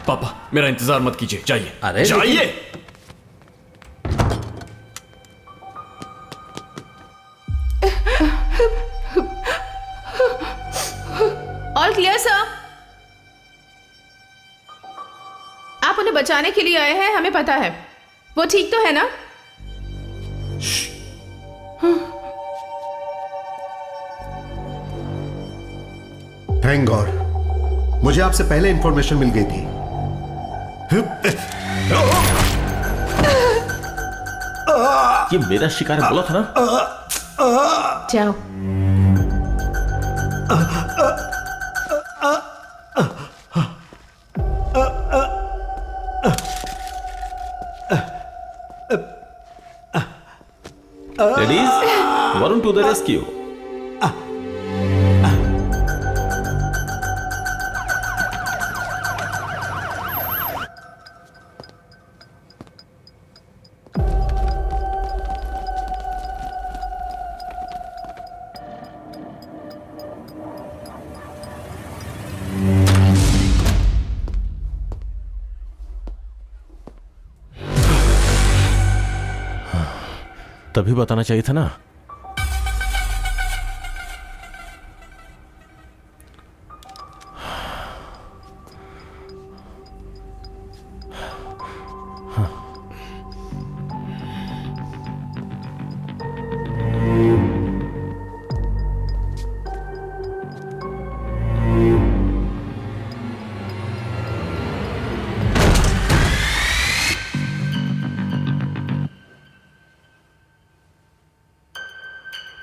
पापा मेरा इंतजार मत कीजिए, जाइए। अरे जाइए। All clear sir. आप उन्हें बचाने के लिए आए हैं, हमें पता है। वो ठीक तो है ना? थैंक गॉड, मुझे आपसे पहले इंफॉर्मेशन मिल गई थी। ये मेरा शिकार है, बोला था ना। जाओ। Ladies, Varun to the rescue. तभी बताना चाहिए था ना।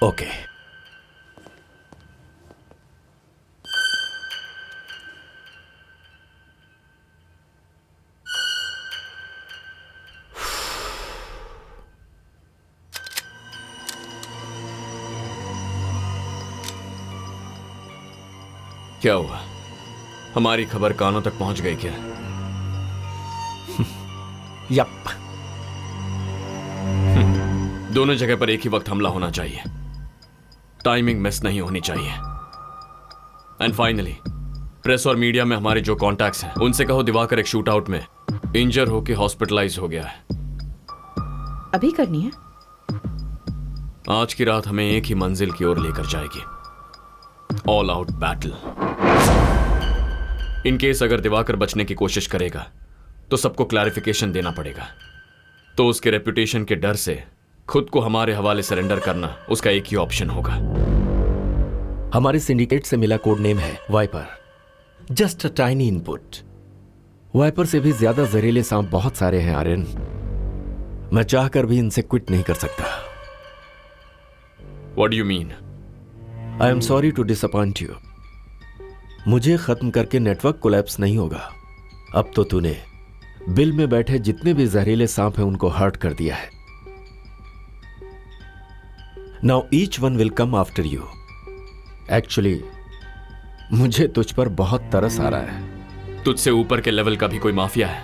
ओके। क्या हुआ? हमारी खबर कानों तक पहुंच गई क्या? यप। दोनों जगह पर एक ही वक्त हमला होना चाहिए, टाइमिंग मिस नहीं होनी चाहिए। एंड फाइनली प्रेस और मीडिया में हमारे जो कॉन्टैक्ट्स हैं उनसे कहो दिवाकर एक शूट आउट में इंजर होकर हॉस्पिटलाइज हो गया है। अभी करनी है? आज की रात हमें एक ही मंजिल की ओर लेकर जाएगी, all out battle. In case अगर दिवाकर बचने की कोशिश करेगा तो सबको क्लैरिफिकेशन देना पड़ेगा, तो उसके रेपुटेशन के डर से खुद को हमारे हवाले सरेंडर करना उसका एक ही ऑप्शन होगा। हमारे सिंडिकेट से मिला कोड नेम है viper. Just a tiny input. Viper से भी ज्यादा जहरीले सांप बहुत सारे हैं आर्यन। मैं चाहकर भी इनसे क्विट नहीं कर सकता। What do you mean? I am sorry to disappoint you. मुझे खत्म करके नेटवर्क कोलैप्स नहीं होगा। अब तो तूने बिल में बैठे जितने भी जहरीले सांप हैं उनको हर्ट कर दिया है। Now each one will come after you. Actually मुझे तुझ पर बहुत तरस आ रहा है। तुझसे ऊपर के लेवल का भी कोई माफिया है?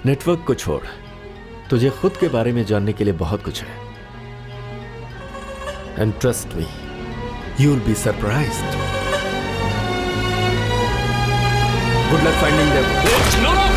नेटवर्क को छोड़, तुझे खुद के बारे में जानने के लिए बहुत कुछ है। And trust me, you will be surprised. Good luck finding them. No no.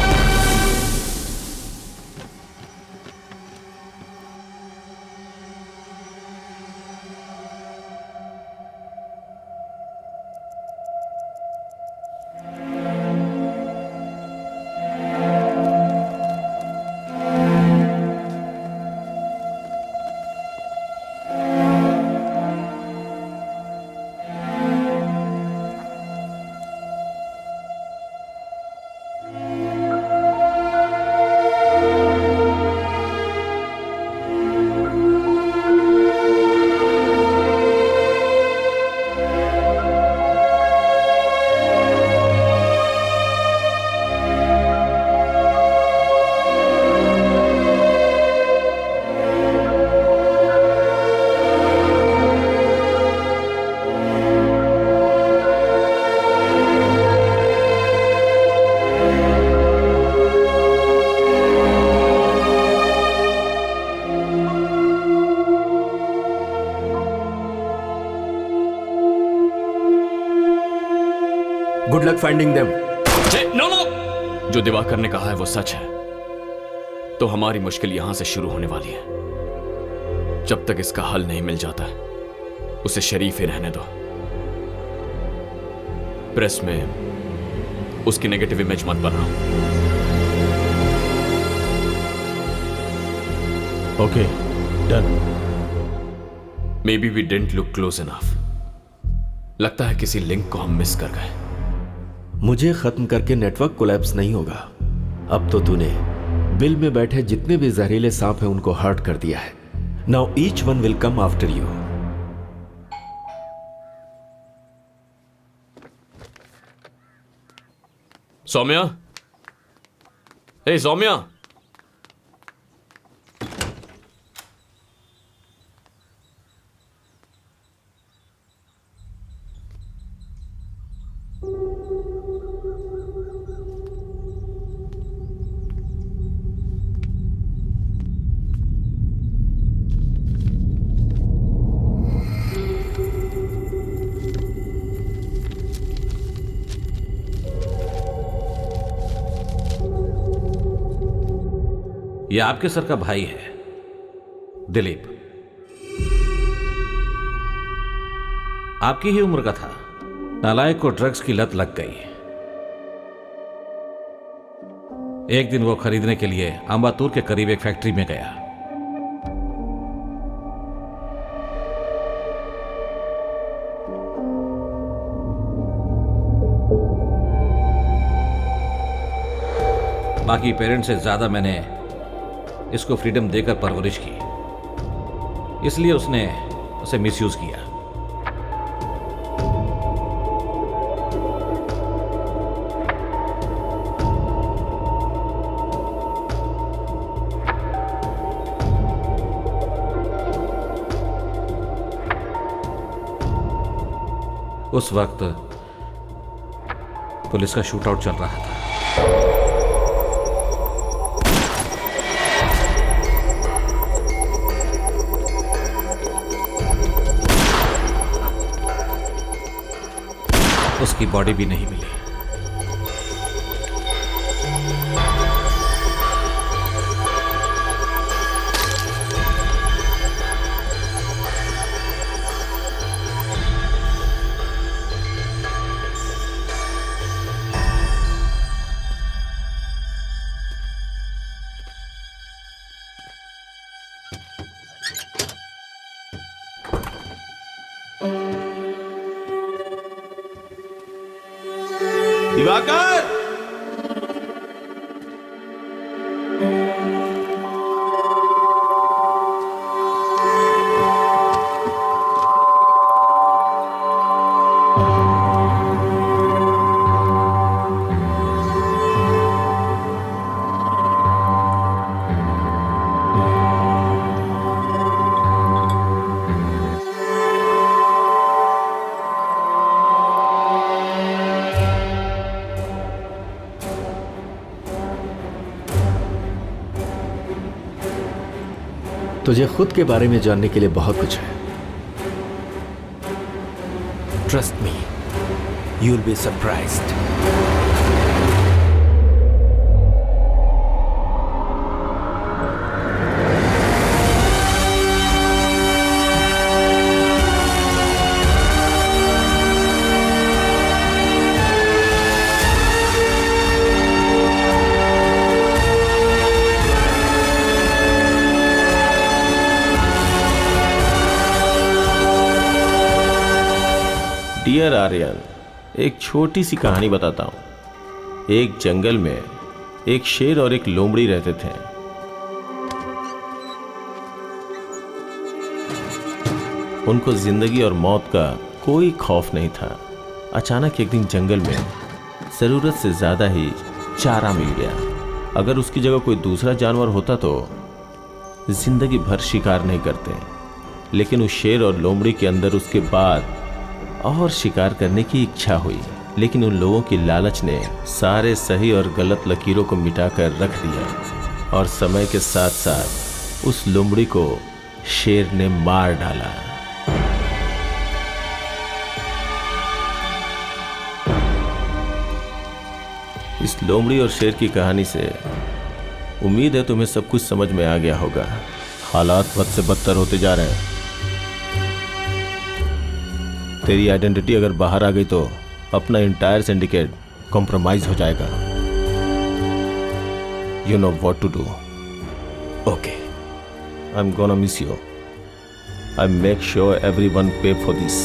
Good luck finding them. No no. जो दिवाकर ने कहा है वो सच है, तो हमारी मुश्किल यहां से शुरू होने वाली है। जब तक इसका हल नहीं मिल जाता उसे शरीफ ही रहने दो। प्रेस में उसकी नेगेटिव इमेज मत बनाओ। Okay, done. Maybe we didn't look close enough. लगता है किसी लिंक को हम मिस कर गए। मुझे खत्म करके नेटवर्क कोलैप्स नहीं होगा। अब तो तूने बिल में बैठे जितने भी जहरीले सांप हैं उनको हर्ट कर दिया है। Now each one will come after you. Saumya, hey Saumya, ये आपके सर का भाई है, दिलीप। आपकी ही उम्र का था। नालायक को ड्रग्स की लत लग गई। एक दिन वो खरीदने के लिए अंबातूर के करीब एक फैक्ट्री में गया। बाकी पेरेंट्स से ज्यादा मैंने इसको फ्रीडम देकर परवरिश की, इसलिए उसने उसे मिसयूज किया। उस वक्त पुलिस का शूटआउट चल रहा था। उसकी बॉडी भी नहीं मिली। दिवाकर, तुझे खुद के बारे में जानने के लिए बहुत कुछ है। Trust me, you will be surprised. Dear Aryan, एक छोटी सी कहानी बताता हूं। एक जंगल में एक शेर और एक लोमड़ी रहते थे। उनको जिंदगी और मौत का कोई खौफ नहीं था। अचानक एक दिन जंगल में जरूरत से ज्यादा ही चारा मिल गया। अगर उसकी जगह कोई दूसरा जानवर होता तो जिंदगी भर शिकार नहीं करते, लेकिन उस शेर और लोमड़ी के अंदर उसके बाद और शिकार करने की इच्छा हुई। लेकिन उन लोगों की लालच ने सारे सही और गलत लकीरों को मिटाकर रख दिया और समय के साथ साथ उस लोमड़ी को शेर ने मार डाला। इस लोमड़ी और शेर की कहानी से उम्मीद है तुम्हें सब कुछ समझ में आ गया होगा। हालात बद से बदतर होते जा रहे हैं। तेरी आइडेंटिटी अगर बाहर आ गई तो अपना इंटायर सिंडिकेट कॉम्प्रोमाइज हो जाएगा। You know what to do. Okay, I am gonna miss you. I make sure everyone pay for this.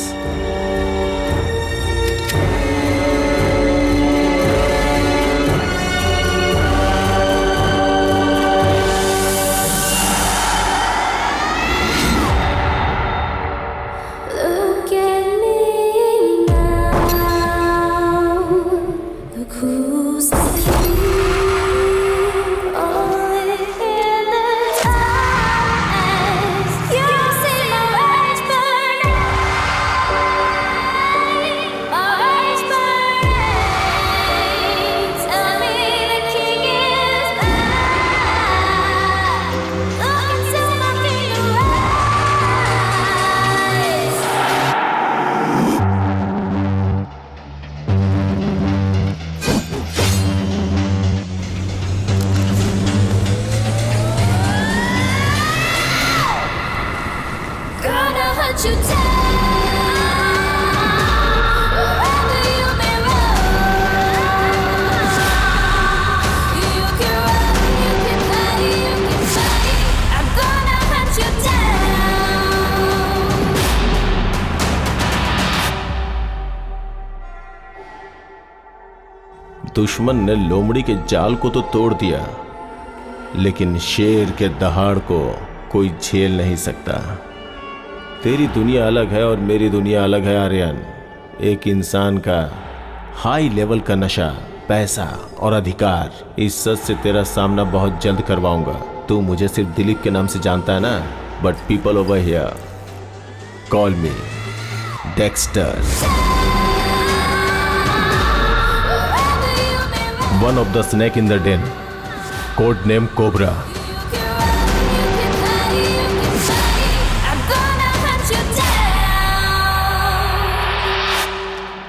दुश्मन ने लोमड़ी के जाल को तो तोड़ दिया, लेकिन शेर के दहाड़ को कोई झेल नहीं सकता। तेरी दुनिया अलग है और मेरी दुनिया अलग है आर्यन। एक इंसान का हाई लेवल का नशा, पैसा और अधिकार, इस सच से तेरा सामना बहुत जल्द करवाऊंगा। तू मुझे सिर्फ दिलीप के नाम से जानता है ना, but people over here call me Dexter, one of the snake in the den, code name Cobra.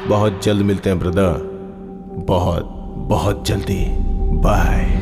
बहुत जल्द मिलते हैं ब्रदर, बहुत बहुत जल्दी। बाय।